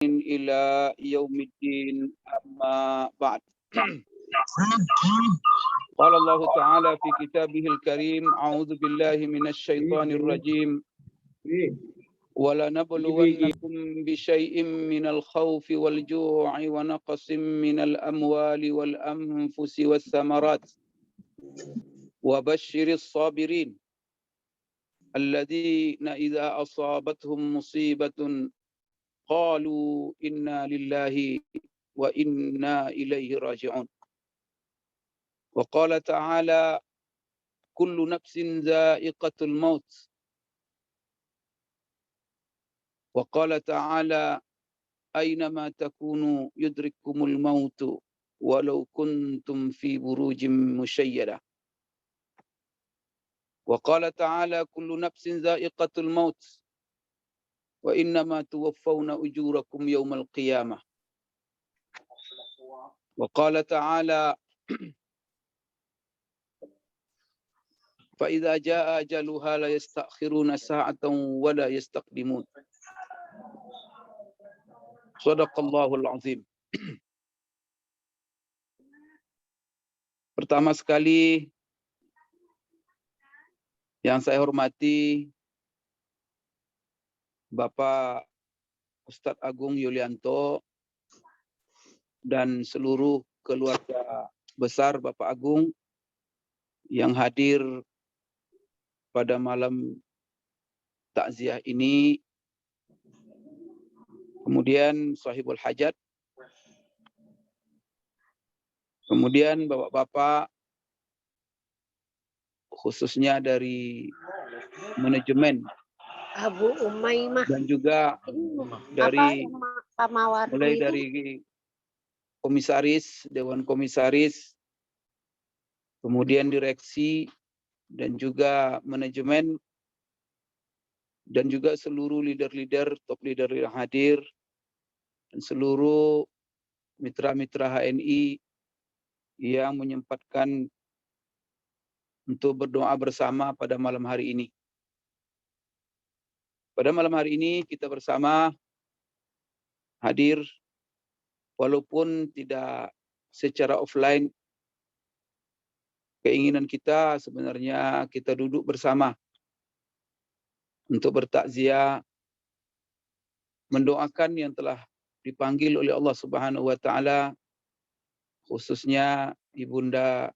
إلى يوم الدين أما بعد. قال الله تعالى في كتابه الكريم: أعوذ بالله من الشيطان الرجيم ولنبلونكم بشيء من الخوف والجوع ونقص من الأموال والأنفس والثمرات وبشر الصابرين الذين إذا أصابتهم مصيبة قالوا إنا لله وإنا إليه راجعون. وقال تعالى: كل نفس ذائقة الموت. وقال تعالى: أينما تكونوا يدرككم الموت ولو كنتم في بروج مشيدة. وقال تعالى: كل نفس ذائقة الموت وإنما توفون أجوركم يوم القيامة. وقال تعالى: فإذا جاء أجلها لا يستأخرون ساعة ولا يستقدمون. Shadaqallahul azim. Pertama sekali yang saya hormati Bapak Ustadz Agung Yulianto dan seluruh keluarga besar Bapak Agung yang hadir pada malam takziah ini. Kemudian sahibul hajat. Kemudian bapak-bapak khususnya dari manajemen Abu Umaymah dan juga dari mulai dari komisaris, dewan komisaris, kemudian direksi dan juga manajemen dan juga seluruh leader-leader, top leader yang hadir dan seluruh mitra-mitra HNI yang menyempatkan untuk berdoa bersama pada malam hari ini. Pada malam hari ini kita bersama hadir walaupun tidak secara offline. Keinginan kita sebenarnya kita duduk bersama untuk bertakziah, mendoakan yang telah dipanggil oleh Allah Subhanahu wa taala, khususnya Ibunda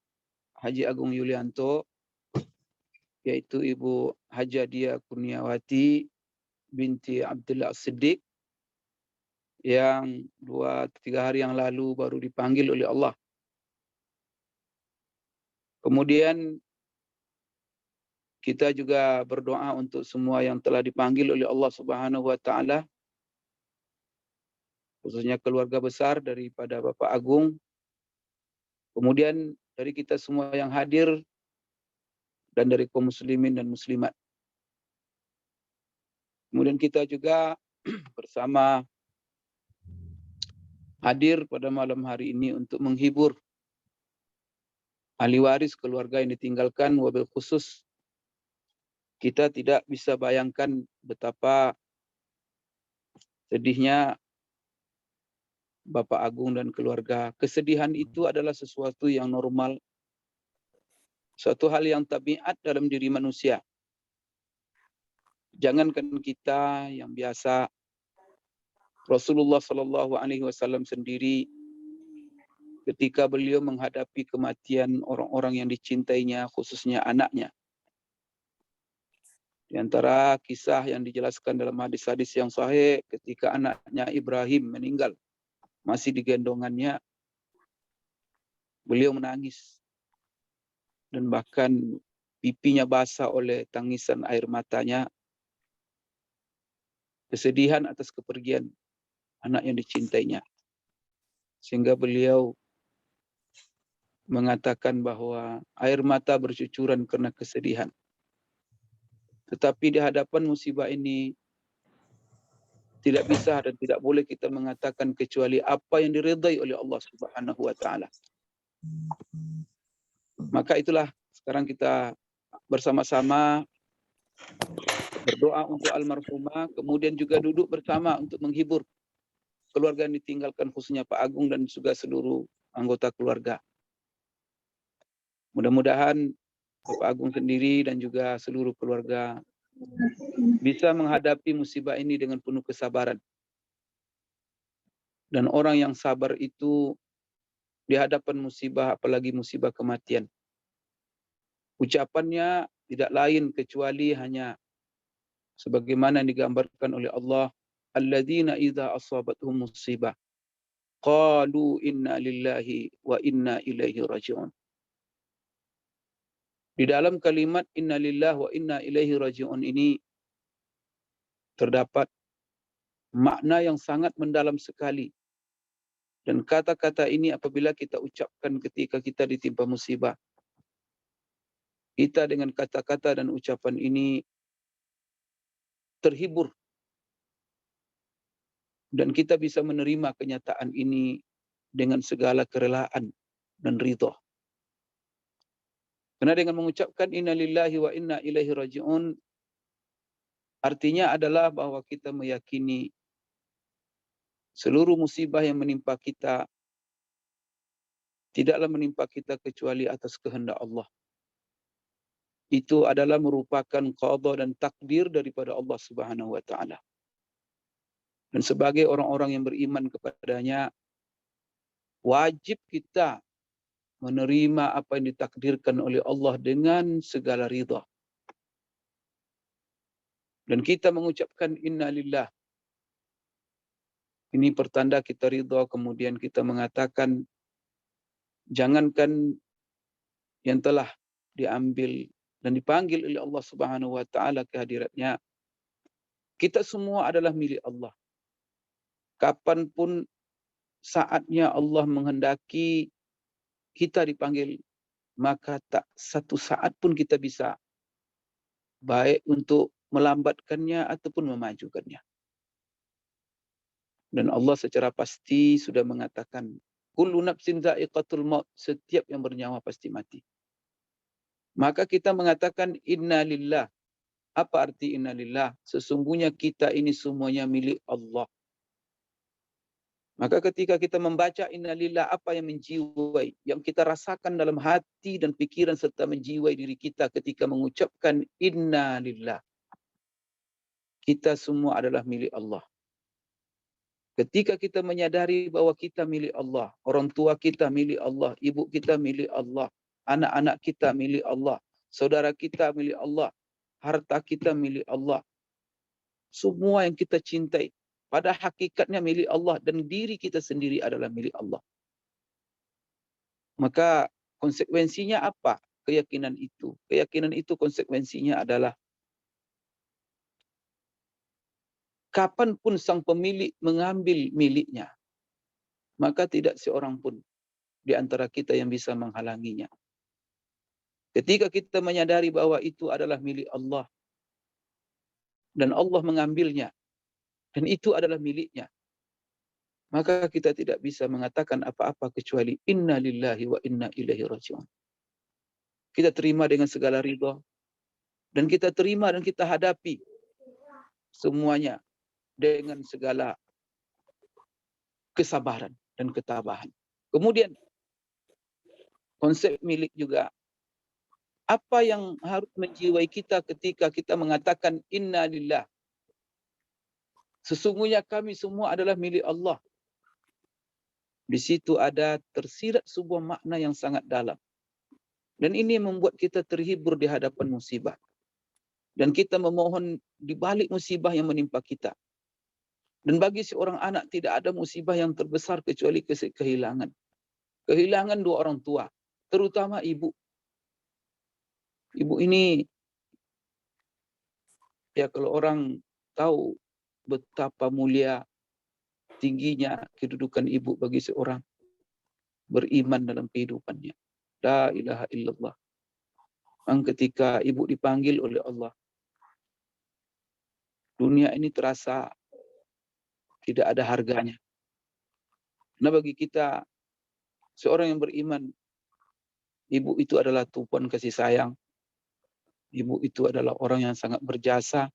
Haji Agung Yulianto, yaitu Ibu Hajadia Kurniawati binti Abdullah Siddiq yang 2-3 hari yang lalu baru dipanggil oleh Allah. Kemudian kita juga berdoa untuk semua yang telah dipanggil oleh Allah Subhanahu wa taala, khususnya keluarga besar daripada Bapak Agung. Kemudian dari kita semua yang hadir dan dari kaum muslimin dan muslimat. Kemudian kita juga bersama hadir pada malam hari ini untuk menghibur ahli waris keluarga yang ditinggalkan, wabil khusus kita tidak bisa bayangkan betapa sedihnya Bapak Agung dan keluarga. Kesedihan itu adalah sesuatu yang normal, suatu hal yang tabiat dalam diri manusia. Jangankan kita yang biasa, Rasulullah Shallallahu Alaihi Wasallam sendiri ketika beliau menghadapi kematian orang-orang yang dicintainya, khususnya anaknya. Di antara kisah yang dijelaskan dalam hadis-hadis yang sahih, ketika anaknya Ibrahim meninggal, masih digendongannya, beliau menangis. Dan bahkan pipinya basah oleh tangisan air matanya. Kesedihan atas kepergian anak yang dicintainya. Sehingga beliau mengatakan bahwa air mata bercucuran karena kesedihan. Tetapi di hadapan musibah ini tidak bisa dan tidak boleh kita mengatakan kecuali apa yang diridai oleh Allah Subhanahu wa taala. Maka itulah sekarang kita bersama-sama berdoa untuk almarhumah, kemudian juga duduk bersama untuk menghibur keluarga yang ditinggalkan, khususnya Pak Agung dan juga seluruh anggota keluarga. Mudah-mudahan Bapak Agung sendiri dan juga seluruh keluarga bisa menghadapi musibah ini dengan penuh kesabaran. Dan orang yang sabar itu di hadapan musibah, apalagi musibah kematian, ucapannya tidak lain kecuali hanya sebagaimana yang digambarkan oleh Allah, alladzina idza asabathum musibah qalu inna lillahi wa inna ilaihi raji'un. Di dalam kalimat inna lillahi wa inna ilaihi raji'un ini terdapat makna yang sangat mendalam sekali. Dan kata-kata ini apabila kita ucapkan ketika kita ditimpa musibah, kita dengan kata-kata dan ucapan ini terhibur dan kita bisa menerima kenyataan ini dengan segala kerelaan dan ridha. Karena dengan mengucapkan inna lillahi wa inna ilaihi raji'un, artinya adalah bahwa kita meyakini seluruh musibah yang menimpa kita tidaklah menimpa kita kecuali atas kehendak Allah. Itu adalah merupakan qada dan takdir daripada Allah Subhanahu wa taala. Dan sebagai orang-orang yang beriman kepadanya, wajib kita menerima apa yang ditakdirkan oleh Allah dengan segala ridha. Dan kita mengucapkan inna lillah. Ini pertanda kita ridha, kemudian kita mengatakan jangankan yang telah diambil dan dipanggil oleh Allah Subhanahu wa taala ke hadiratnya, kita semua adalah milik Allah. Kapanpun saatnya Allah menghendaki kita dipanggil, maka tak satu saat pun kita bisa baik untuk melambatkannya ataupun memajukannya. Dan Allah secara pasti sudah mengatakan, kullu nafsin dha'iqatul maut, setiap yang bernyawa pasti mati. Maka kita mengatakan inna lillah. Apa arti inna lillah? Sesungguhnya kita ini semuanya milik Allah. Maka ketika kita membaca innalillah, apa yang menjiwai, yang kita rasakan dalam hati dan pikiran serta menjiwai diri kita ketika mengucapkan innalillah. Kita semua adalah milik Allah. Ketika kita menyadari bahwa kita milik Allah, orang tua kita milik Allah, ibu kita milik Allah, anak-anak kita milik Allah, saudara kita milik Allah, harta kita milik Allah. Semua yang kita cintai pada hakikatnya milik Allah dan diri kita sendiri adalah milik Allah. Maka konsekuensinya apa? Keyakinan itu. Keyakinan itu konsekuensinya adalah kapanpun sang pemilik mengambil miliknya, maka tidak seorang pun di antara kita yang bisa menghalanginya. Ketika kita menyadari bahwa itu adalah milik Allah dan Allah mengambilnya dan itu adalah miliknya, maka kita tidak bisa mengatakan apa-apa kecuali inna lillahi wa inna ilaihi raji'un. Kita terima dengan segala ridha dan kita terima dan kita hadapi semuanya dengan segala kesabaran dan ketabahan. Kemudian konsep milik juga, apa yang harus menjiwai kita ketika kita mengatakan inna lillah. Sesungguhnya kami semua adalah milik Allah. Di situ ada tersirat sebuah makna yang sangat dalam. Dan ini membuat kita terhibur di hadapan musibah. Dan kita memohon di balik musibah yang menimpa kita. Dan bagi seorang anak tidak ada musibah yang terbesar kecuali kehilangan. Kehilangan dua orang tua, terutama ibu. Ibu ini, ya kalau orang tahu betapa mulia, tingginya kedudukan ibu bagi seorang beriman dalam kehidupannya. La ilaha illallah. Ketika ibu dipanggil oleh Allah, dunia ini terasa tidak ada harganya. Nah bagi kita, seorang yang beriman, ibu itu adalah tumpuan kasih sayang. Ibu itu adalah orang yang sangat berjasa.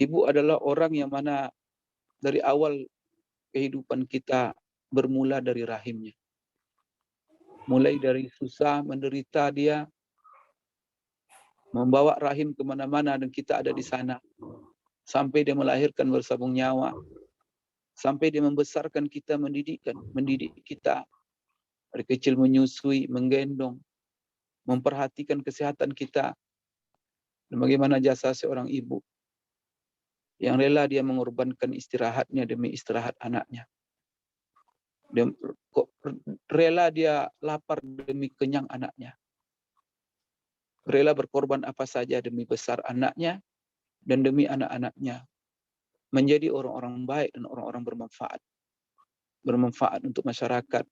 Ibu adalah orang yang mana dari awal kehidupan kita bermula dari rahimnya. Mulai dari susah, menderita dia, membawa rahim kemana-mana dan kita ada di sana. Sampai dia melahirkan bersambung nyawa. Sampai dia membesarkan kita, mendidik kita. Dari kecil menyusui, menggendong, memperhatikan kesehatan kita. Dan bagaimana jasa seorang ibu yang rela dia mengorbankan istirahatnya demi istirahat anaknya. Dia, rela dia lapar demi kenyang anaknya. Rela berkorban apa saja demi besar anaknya dan demi anak-anaknya. Menjadi orang-orang baik dan orang-orang bermanfaat. Bermanfaat untuk masyarakat,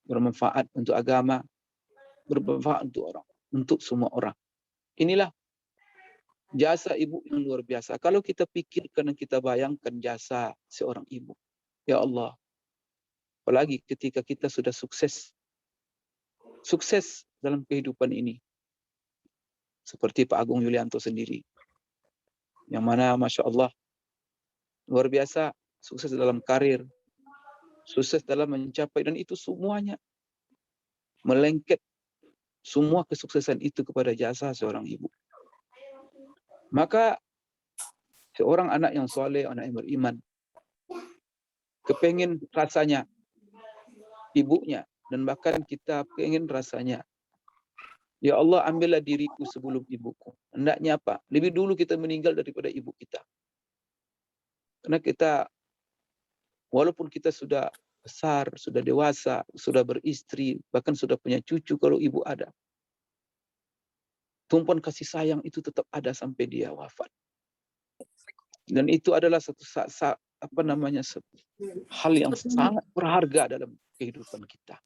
bermanfaat untuk agama, bermanfaat untuk semua orang. Inilah jasa ibu yang luar biasa. Kalau kita pikirkan dan kita bayangkan jasa seorang ibu, ya Allah, apalagi ketika kita sudah sukses dalam kehidupan ini, seperti Pak Agung Yulianto sendiri, yang mana Masya Allah, luar biasa, sukses dalam karir, sukses dalam mencapai, dan itu semuanya melengket, semua kesuksesan itu kepada jasa seorang ibu. Maka seorang anak yang soleh, anak yang beriman, kepengen rasanya ibunya, dan bahkan kita pengen rasanya, ya Allah, ambillah diriku sebelum ibuku. Hendaknya apa? Lebih dulu kita meninggal daripada ibu kita. Karena kita, walaupun kita sudah besar, sudah dewasa, sudah beristri, bahkan sudah punya cucu kalau ibu ada, tumpuan kasih sayang itu tetap ada sampai dia wafat. Dan itu adalah satu hal yang sangat berharga dalam kehidupan kita.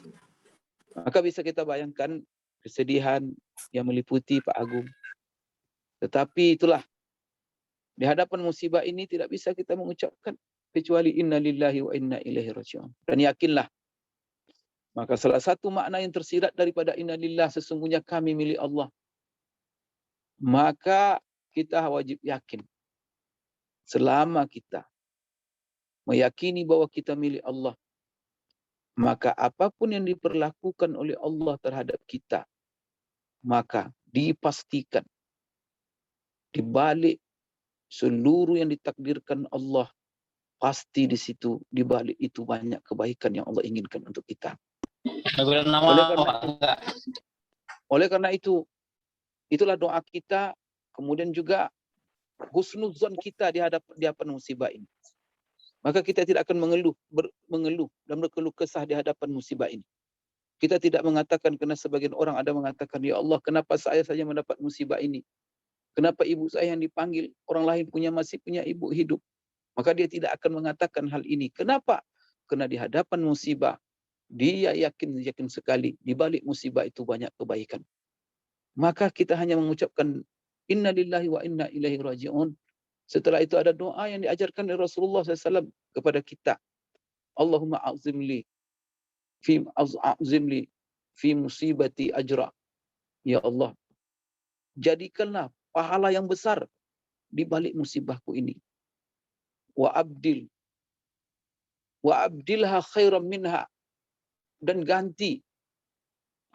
Maka bisa kita bayangkan kesedihan yang meliputi Pak Agung. Tetapi itulah, di hadapan musibah ini tidak bisa kita mengucapkan kecuali inna lillahi wa inna ilaihi raji'un. Dan yakinlah, maka salah satu makna yang tersirat daripada inna lillah, sesungguhnya kami milik Allah. Maka kita wajib yakin, selama kita meyakini bahwa kita milik Allah, maka apapun yang diperlakukan oleh Allah terhadap kita, maka dipastikan di balik seluruh yang ditakdirkan Allah, pasti di situ, di balik itu banyak kebaikan yang Allah inginkan untuk kita. Oleh karena itu, itulah doa kita, kemudian juga husnuzon kita di hadapan musibah ini. Maka kita tidak akan mengeluh dan berkeluh kesah di hadapan musibah ini. Kita tidak mengatakan, karena sebagian orang ada mengatakan, ya Allah, kenapa saya saja mendapat musibah ini? Kenapa ibu saya yang dipanggil, orang lain masih punya ibu hidup? Maka dia tidak akan mengatakan hal ini. Kenapa? Karena di hadapan musibah, dia yakin sekali di balik musibah itu banyak kebaikan. Maka kita hanya mengucapkan inna lillahi wa inna ilaihi raji'un. Setelah itu ada doa yang diajarkan oleh Rasulullah SAW kepada kita. Allahumma a'zimli fi musibati ajra. Ya Allah, jadikanlah pahala yang besar di balik musibahku ini. Wa abdilha khairan minha, dan ganti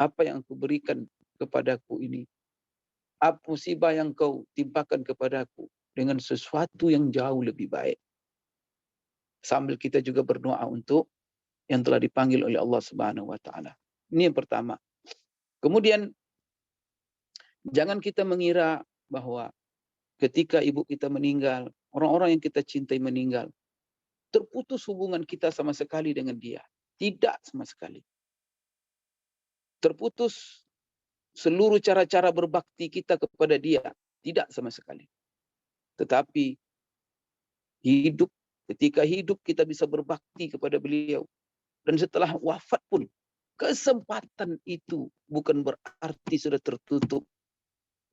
apa yang kau berikan kepadaku ini, apa musibah yang kau timpakan kepadaku, dengan sesuatu yang jauh lebih baik. Sambil kita juga berdoa untuk yang telah dipanggil oleh Allah Subhanahu wa taala. Ini yang pertama. Kemudian jangan kita mengira bahwa ketika ibu kita meninggal, orang-orang yang kita cintai meninggal, terputus hubungan kita sama sekali dengan dia. Tidak sama sekali. Terputus seluruh cara-cara berbakti kita kepada dia. Tidak sama sekali. Tetapi ketika hidup kita bisa berbakti kepada beliau. Dan setelah wafat pun, kesempatan itu bukan berarti sudah tertutup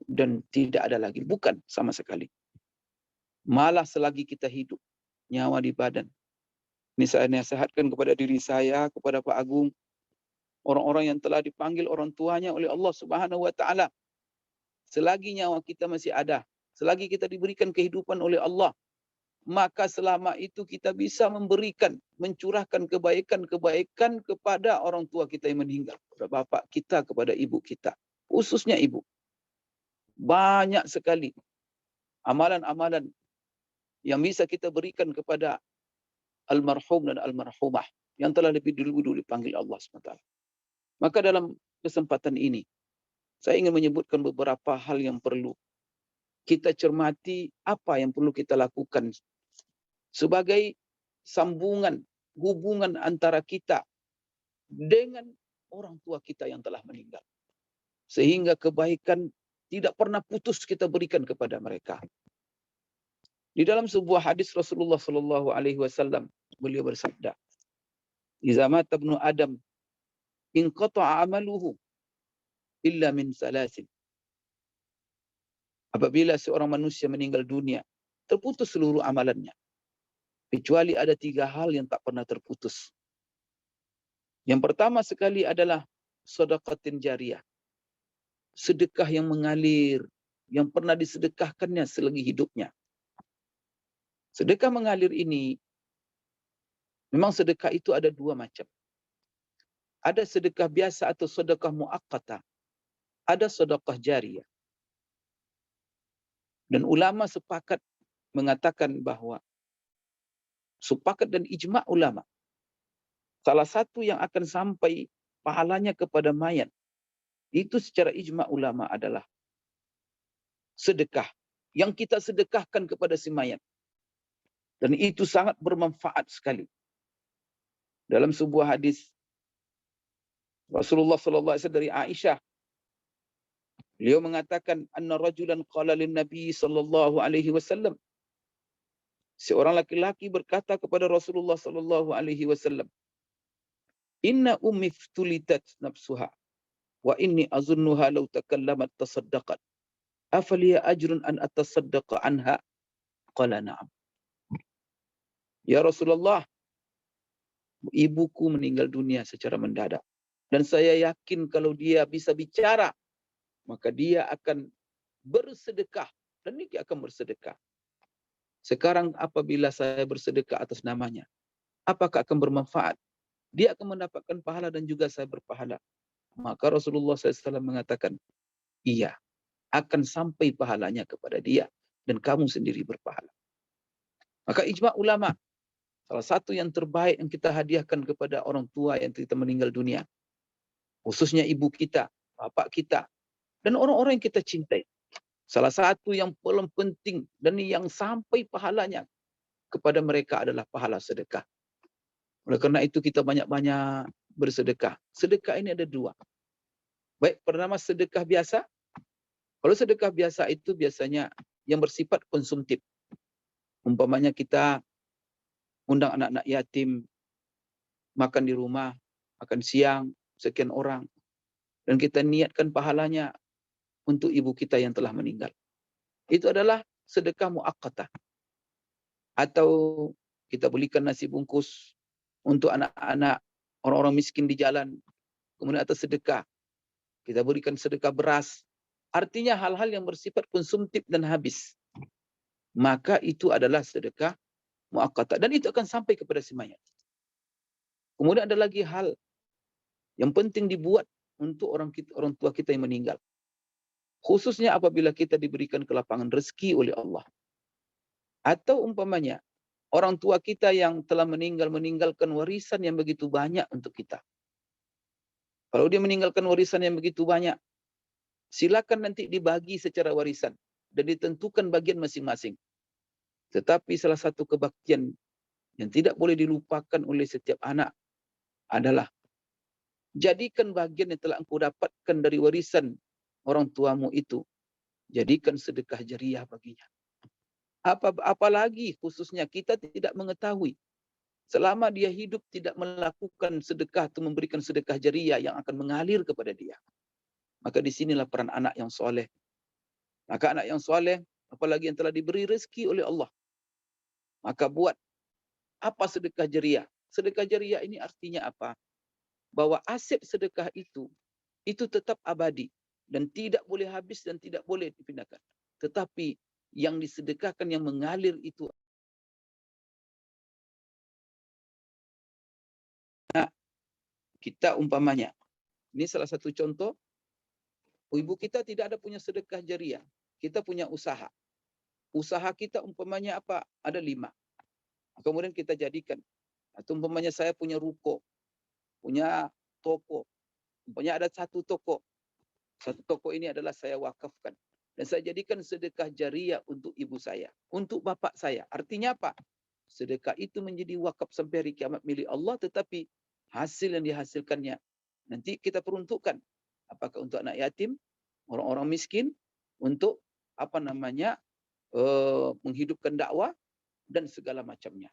dan tidak ada lagi. Bukan sama sekali. Malah selagi kita hidup, nyawa di badan. Ini saya nasihatkan kepada diri saya, kepada Pak Agung, orang-orang yang telah dipanggil orang tuanya oleh Allah Subhanahu wa taala. Selagi nyawa kita masih ada, selagi kita diberikan kehidupan oleh Allah, maka selama itu kita bisa memberikan, mencurahkan kebaikan-kebaikan kepada orang tua kita yang meninggal, kepada bapak kita, kepada ibu kita, khususnya ibu. Banyak sekali amalan-amalan yang bisa kita berikan kepada almarhum dan almarhumah yang telah lebih dulu dipanggil Allah SWT. Maka dalam kesempatan ini, saya ingin menyebutkan beberapa hal yang perlu kita cermati, apa yang perlu kita lakukan sebagai sambungan, hubungan antara kita dengan orang tua kita yang telah meninggal. Sehingga kebaikan tidak pernah putus kita berikan kepada mereka. Di dalam sebuah hadis Rasulullah SAW, beliau bersabda, "Iza mata ibnu Adam, inqata'a amaluhu illa min salasin." Apabila seorang manusia meninggal dunia, terputus seluruh amalannya. Kecuali ada 3 hal yang tak pernah terputus. Yang pertama sekali adalah sedekatin jariyah. Sedekah yang mengalir, yang pernah disedekahkannya selagi hidupnya. Sedekah mengalir ini, memang sedekah itu ada 2 macam. Ada sedekah biasa atau sedekah muaqqatah. Ada sedekah jariyah. Dan ulama sepakat mengatakan bahwa sepakat dan ijma' ulama, salah satu yang akan sampai pahalanya kepada mayat, itu secara ijma' ulama adalah sedekah yang kita sedekahkan kepada si mayat. Dan itu sangat bermanfaat sekali. Dalam sebuah hadis Rasulullah SAW dari Aisyah, beliau mengatakan, anna rajulan qala lin Nabi sallallahu alaihi wasallam. Seorang laki-laki berkata kepada Rasulullah sallallahu alaihi wasallam, "Inna ummi ftulitat nafsuha wa inni azunnuha law takallamat tasaddaqat. Afaliya ajrun an atasaddaqa anha?" Qala na'am. Ya Rasulullah, ibuku meninggal dunia secara mendadak. Dan saya yakin kalau dia bisa bicara, maka dia akan bersedekah. Dan Niki akan bersedekah. Sekarang apabila saya bersedekah atas namanya, apakah akan bermanfaat? Dia akan mendapatkan pahala dan juga saya berpahala. Maka Rasulullah SAW mengatakan, iya, akan sampai pahalanya kepada dia. Dan kamu sendiri berpahala. Maka ijma' ulama, salah satu yang terbaik yang kita hadiahkan kepada orang tua yang kita meninggal dunia, khususnya ibu kita, bapak kita, dan orang-orang yang kita cintai. Salah satu yang paling penting dan yang sampai pahalanya kepada mereka adalah pahala sedekah. Oleh karena itu kita banyak-banyak bersedekah. Sedekah ini ada 2. Baik, pertama sedekah biasa. Kalau sedekah biasa itu biasanya yang bersifat konsumtif. Umpamanya kita undang anak-anak yatim makan di rumah, makan siang, sekian orang. Dan kita niatkan pahalanya untuk ibu kita yang telah meninggal. Itu adalah sedekah muaqqatah. Atau kita belikan nasi bungkus untuk anak-anak orang-orang miskin di jalan. Kemudian atas sedekah. Kita berikan sedekah beras. Artinya hal-hal yang bersifat konsumtif dan habis. Maka itu adalah sedekah muaqqatah. Dan itu akan sampai kepada si mayat. Kemudian ada lagi hal yang penting dibuat untuk orang tua kita yang meninggal. Khususnya apabila kita diberikan kelapangan rezeki oleh Allah. Atau umpamanya, orang tua kita yang telah meninggalkan warisan yang begitu banyak untuk kita. Kalau dia meninggalkan warisan yang begitu banyak, silakan nanti dibagi secara warisan. Dan ditentukan bagian masing-masing. Tetapi salah satu kebaktian yang tidak boleh dilupakan oleh setiap anak adalah jadikan bagian yang telah engkau dapatkan dari warisan orang tuamu itu, jadikan sedekah jariyah baginya. Apalagi khususnya kita tidak mengetahui selama dia hidup tidak melakukan sedekah atau memberikan sedekah jariyah yang akan mengalir kepada dia. Maka disinilah peran anak yang soleh. Maka anak yang soleh, apalagi yang telah diberi rezeki oleh Allah, maka buat apa sedekah jariyah? Sedekah jariyah ini artinya apa? Bahwa aset sedekah itu tetap abadi dan tidak boleh habis dan tidak boleh dipindahkan. Tetapi yang disedekahkan yang mengalir itu Kita umpamanya, ini salah satu contoh, ibu kita tidak ada punya sedekah jariah. Kita punya usaha. Usaha kita umpamanya apa? Ada 5. Kemudian kita jadikan. Atau umpamanya saya punya ruko, punya toko. Umpamanya ada 1 toko. 1 toko ini adalah saya wakafkan. Dan saya jadikan sedekah jariah untuk ibu saya, untuk bapak saya. Artinya apa? Sedekah itu menjadi wakaf sampai hari kiamat milik Allah, tetapi hasil yang dihasilkannya nanti kita peruntukkan. Apakah untuk anak yatim, orang-orang miskin, untuk menghidupkan dakwah dan segala macamnya.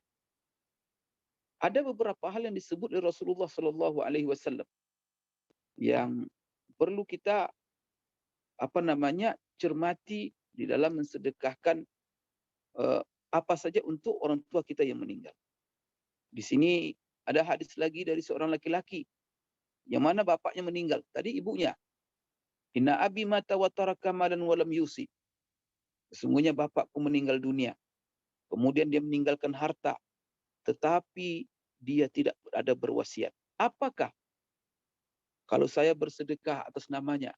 Ada beberapa hal yang disebut oleh Rasulullah Sallallahu Alaihi Wasallam yang perlu kita cermati di dalam mensedekahkan apa saja untuk orang tua kita yang meninggal. Di sini ada hadis lagi dari seorang laki-laki yang mana bapaknya meninggal, tadi ibunya. Inna abi mata wa taraka malan wa lam yusi. Sesungguhnya bapakku meninggal dunia. Kemudian dia meninggalkan harta, tetapi dia tidak ada berwasiat. Apakah kalau saya bersedekah atas namanya,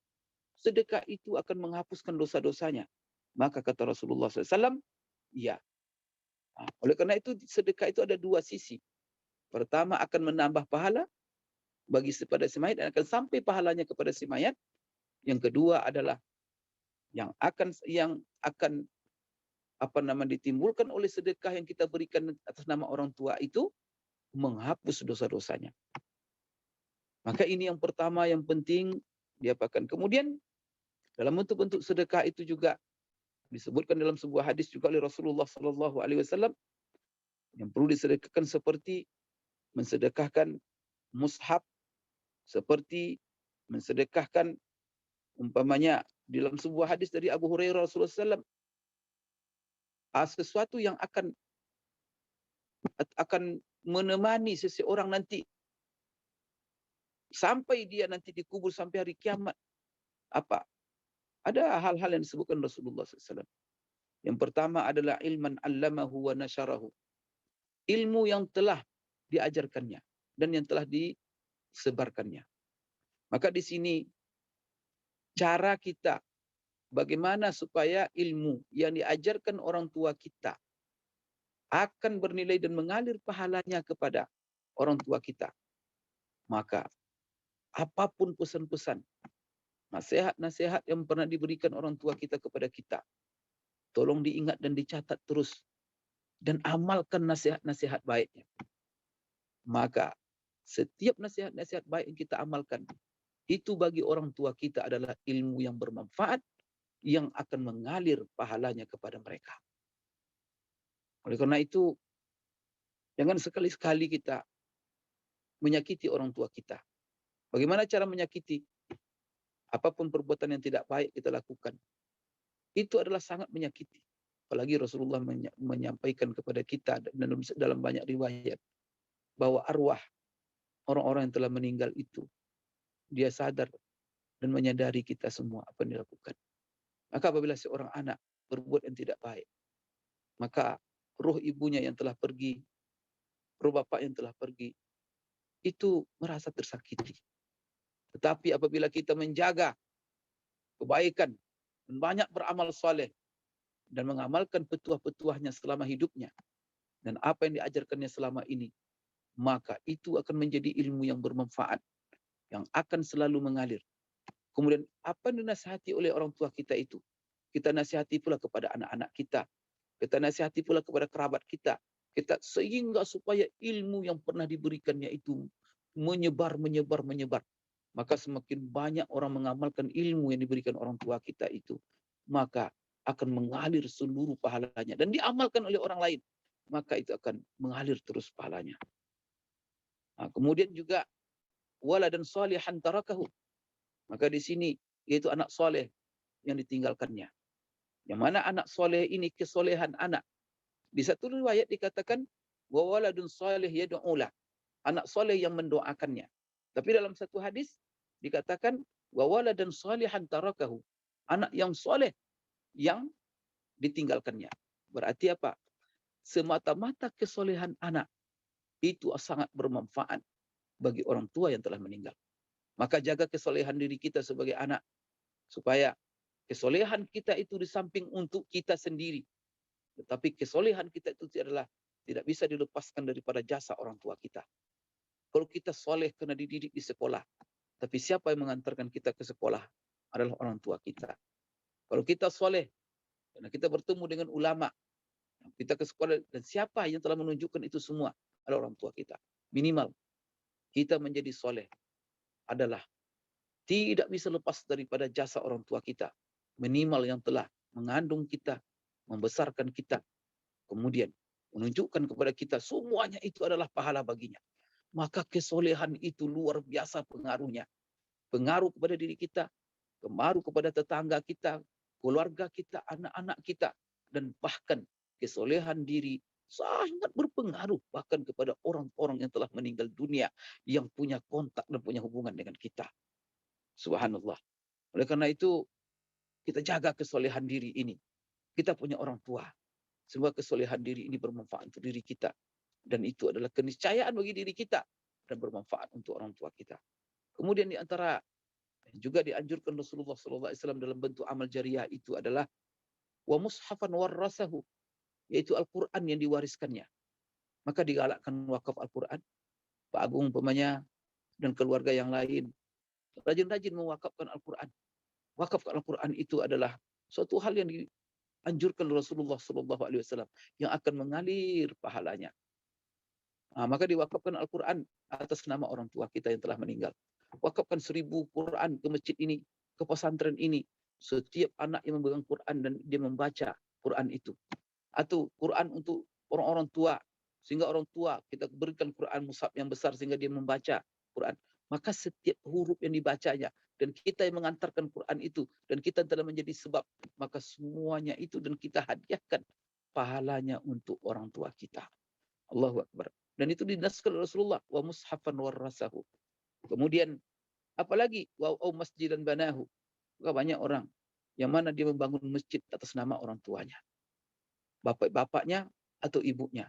sedekah itu akan menghapuskan dosa-dosanya? Maka kata Rasulullah SAW, ya. Oleh karena itu sedekah itu ada 2 sisi. Pertama akan menambah pahala bagi kepada si mayat dan akan sampai pahalanya kepada si mayat. Yang kedua adalah yang akan ditimbulkan oleh sedekah yang kita berikan atas nama orang tua itu menghapus dosa-dosanya. Maka ini yang pertama yang penting diapakan. Kemudian dalam bentuk-bentuk sedekah itu juga disebutkan dalam sebuah hadis juga oleh Rasulullah Sallallahu Alaihi Wasallam yang perlu disedekahkan seperti mensedekahkan mushaf, seperti mensedekahkan umpamanya dalam sebuah hadis dari Abu Hurairah Rasulullah SAW, sesuatu yang akan menemani seseorang nanti sampai dia nanti dikubur sampai hari kiamat. Apa? Ada hal-hal yang disebutkan Rasulullah SAW. Yang pertama adalah ilman allamahu wa nasyarahu. Ilmu yang telah diajarkannya dan yang telah disebarkannya. Maka di sini cara kita bagaimana supaya ilmu yang diajarkan orang tua kita akan bernilai dan mengalir pahalanya kepada orang tua kita. Maka apapun pesan-pesan, nasihat-nasihat yang pernah diberikan orang tua kita kepada kita, tolong diingat dan dicatat terus. Dan amalkan nasihat-nasihat baiknya. Maka setiap nasihat-nasihat baik yang kita amalkan, itu bagi orang tua kita adalah ilmu yang bermanfaat, yang akan mengalir pahalanya kepada mereka. Oleh karena itu, jangan sekali-sekali kita menyakiti orang tua kita. Bagaimana cara menyakiti? Apapun perbuatan yang tidak baik kita lakukan, itu adalah sangat menyakiti. Apalagi Rasulullah menyampaikan kepada kita dalam banyak riwayat bahwa arwah orang-orang yang telah meninggal itu dia sadar dan menyadari kita semua apa yang dilakukan. Maka apabila seorang anak berbuat yang tidak baik, maka roh ibunya yang telah pergi, roh bapak yang telah pergi, itu merasa tersakiti. Tetapi apabila kita menjaga kebaikan dan banyak beramal saleh dan mengamalkan petuah-petuahnya selama hidupnya dan apa yang diajarkannya selama ini, maka itu akan menjadi ilmu yang bermanfaat yang akan selalu mengalir. Kemudian apa yang dinasihati oleh orang tua kita itu, kita nasihati pula kepada anak-anak kita, kita nasihati pula kepada kerabat kita, sehingga supaya ilmu yang pernah diberikannya itu menyebar. Maka semakin banyak orang mengamalkan ilmu yang diberikan orang tua kita itu, maka akan mengalir seluruh pahalanya dan diamalkan oleh orang lain, maka itu akan mengalir terus pahalanya. Kemudian juga waladan salihan tarakahu. Maka di sini yaitu anak soleh yang ditinggalkannya. Yang mana anak soleh ini kesolehan anak. Di satu riwayat dikatakan wa waladun salih yad'ulah. Anak soleh yang mendoakannya. Tapi dalam satu hadis dikatakan wa waladan salihan tarakahu. Anak yang soleh yang ditinggalkannya. Berarti apa? Semata-mata kesolehan anak itu sangat bermanfaat bagi orang tua yang telah meninggal. Maka jaga kesolehan diri kita sebagai anak, supaya kesolehan kita itu di samping untuk kita sendiri, tetapi kesolehan kita itu adalah tidak bisa dilepaskan daripada jasa orang tua kita. Kalau kita soleh kena dididik di sekolah, tapi siapa yang mengantarkan kita ke sekolah adalah orang tua kita. Kalau kita soleh, karena kita bertemu dengan ulama, kita ke sekolah, dan siapa yang telah menunjukkan itu semua adalah orang tua kita. Minimal kita menjadi soleh adalah tidak bisa lepas daripada jasa orang tua kita. Minimal yang telah mengandung kita, membesarkan kita, kemudian menunjukkan kepada kita semuanya itu adalah pahala baginya. Maka kesolehan itu luar biasa pengaruhnya. Pengaruh kepada diri kita, pengaruh kepada tetangga kita, keluarga kita, anak-anak kita, dan bahkan kesolehan diri sangat berpengaruh bahkan kepada orang-orang yang telah meninggal dunia yang punya kontak dan punya hubungan dengan kita. Subhanallah. Oleh karena itu, kita jaga kesolehan diri ini. Kita punya orang tua. Semua kesolehan diri ini bermanfaat untuk diri kita. Dan itu adalah keniscayaan bagi diri kita dan bermanfaat untuk orang tua kita. Kemudian di antara juga dianjurkan Rasulullah SAW dalam bentuk amal jariah itu adalah wa mushafan warasahu, yaitu Al-Quran yang diwariskannya. Maka digalakkan wakaf Al-Quran. Pak Agung umpamanya dan keluarga yang lain rajin-rajin mewakafkan Al-Quran. Wakaf Al-Quran itu adalah suatu hal yang dianjurkan Rasulullah SAW yang akan mengalir pahalanya. Maka diwakafkan Al-Quran atas nama orang tua kita yang telah meninggal. Wakafkan 1000 Quran ke masjid ini, ke pesantren ini. Setiap anak yang memegang Quran dan dia membaca Quran itu. Atau Quran untuk orang-orang tua, sehingga orang tua kita berikan Quran mushaf yang besar sehingga dia membaca Quran. Maka setiap huruf yang dibacanya dan kita yang mengantarkan Quran itu dan kita telah menjadi sebab, maka semuanya itu dan kita hadiahkan pahalanya untuk orang tua kita. Allahu Akbar. Dan itu dinaskan Rasulullah wa mushafan warasahu. Kemudian apalagi wa masjidan banahu. Maka banyak orang yang mana dia membangun masjid atas nama orang tuanya, bapaknya atau ibunya,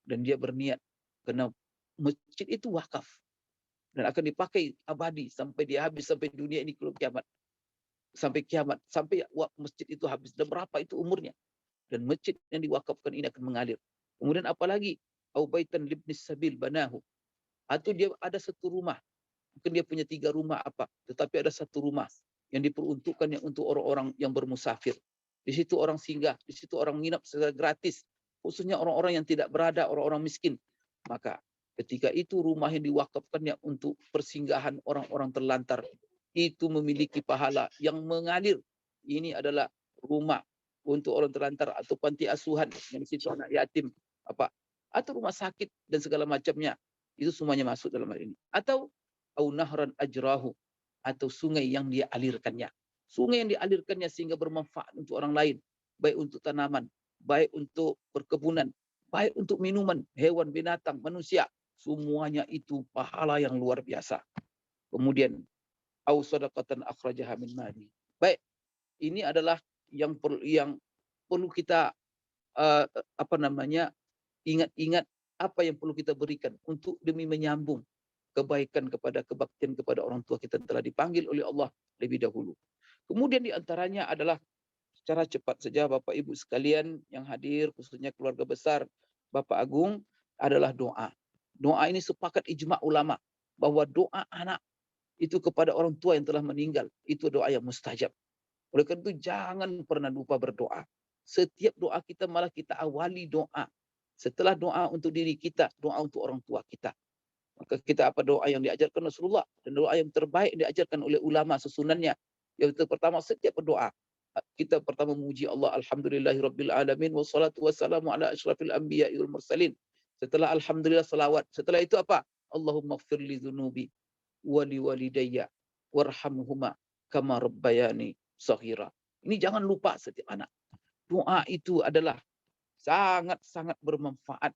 dan dia berniat karena masjid itu wakaf dan akan dipakai abadi sampai dia habis, sampai dunia ini belum kiamat, sampai kiamat, sampai masjid itu habis. Dan berapa itu umurnya? Dan masjid yang diwakafkan ini akan mengalir. Kemudian apalagi au baitan libnis sabil banahu, atau dia ada satu rumah, mungkin dia punya 3 rumah tetapi ada satu rumah yang diperuntukkannya untuk orang-orang yang bermusafir. Di situ orang singgah, di situ orang menginap secara gratis, khususnya orang-orang yang tidak berada, orang-orang miskin. Maka ketika itu rumah yang diwakafkannya untuk persinggahan orang-orang terlantar, itu memiliki pahala yang mengalir. Ini adalah rumah untuk orang terlantar atau panti asuhan yang di situ anak yatim atau rumah sakit dan segala macamnya, itu semuanya masuk dalam hal ini. Atau au nahran ajrahu, atau sungai yang dia alirkannya. Sungai yang dialirkannya sehingga bermanfaat untuk orang lain, baik untuk tanaman, baik untuk perkebunan, baik untuk minuman, hewan, binatang, manusia, semuanya itu pahala yang luar biasa. Kemudian au shadaqatan akhrajaha min mali. Baik, ini adalah yang perlu kita ingat-ingat apa yang perlu kita berikan untuk demi menyambung kebaikan kebaktian kepada orang tua kita telah dipanggil oleh Allah lebih dahulu. Kemudian di antaranya adalah secara cepat saja Bapak Ibu sekalian yang hadir, khususnya keluarga besar Bapak Agung, adalah doa. Doa ini sepakat ijma ulama bahwa doa anak itu kepada orang tua yang telah meninggal itu doa yang mustajab. Oleh karena itu jangan pernah lupa berdoa. Setiap doa kita malah kita awali doa. Setelah doa untuk diri kita, doa untuk orang tua kita. Maka kita doa yang diajarkan Rasulullah dan doa yang terbaik diajarkan oleh ulama susunannya. Yang pertama, setiap berdoa kita pertama memuji Allah, alhamdulillahirabbil alamin wassalatu wassalamu ala asyrafil anbiya'i wal mursalin. Setelah alhamdulillah salawat. Setelah itu apa? Allahumma ighfirli dzunubi wa li walidayya warhamhuma kama rabbayani shaghira. Ini jangan lupa setiap anak. Doa itu adalah sangat-sangat bermanfaat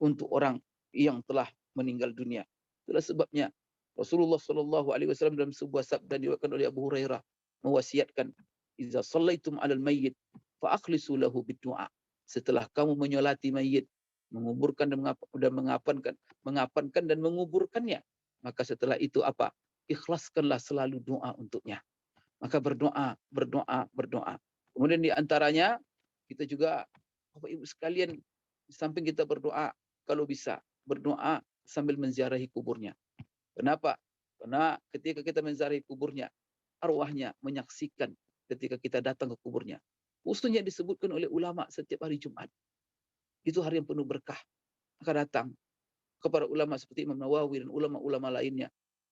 untuk orang yang telah meninggal dunia. Itulah sebabnya Rasulullah SAW dalam sebuah sabda diriwayatkan oleh Abu Hurairah mewasiatkan, "Idza shallaitum 'alal mayyit fa akhlisu lahu bid-du'a." Setelah kamu menyolati mayit, menguburkan dan mengapankan dan menguburkannya, Maka setelah itu apa? Ikhlaskanlah selalu doa untuknya. Maka berdoa, berdoa, berdoa. Kemudian di antaranya kita juga, Bapak Ibu sekalian, di samping kita berdoa, kalau bisa berdoa sambil menziarahi kuburnya. Kenapa? Karena ketika kita menziarahi kuburnya, arwahnya menyaksikan ketika kita datang ke kuburnya. Khususnya disebutkan oleh ulama setiap hari Jumat. Itu hari yang penuh berkah. Maka datang kepada ulama seperti Imam Nawawi dan ulama-ulama lainnya.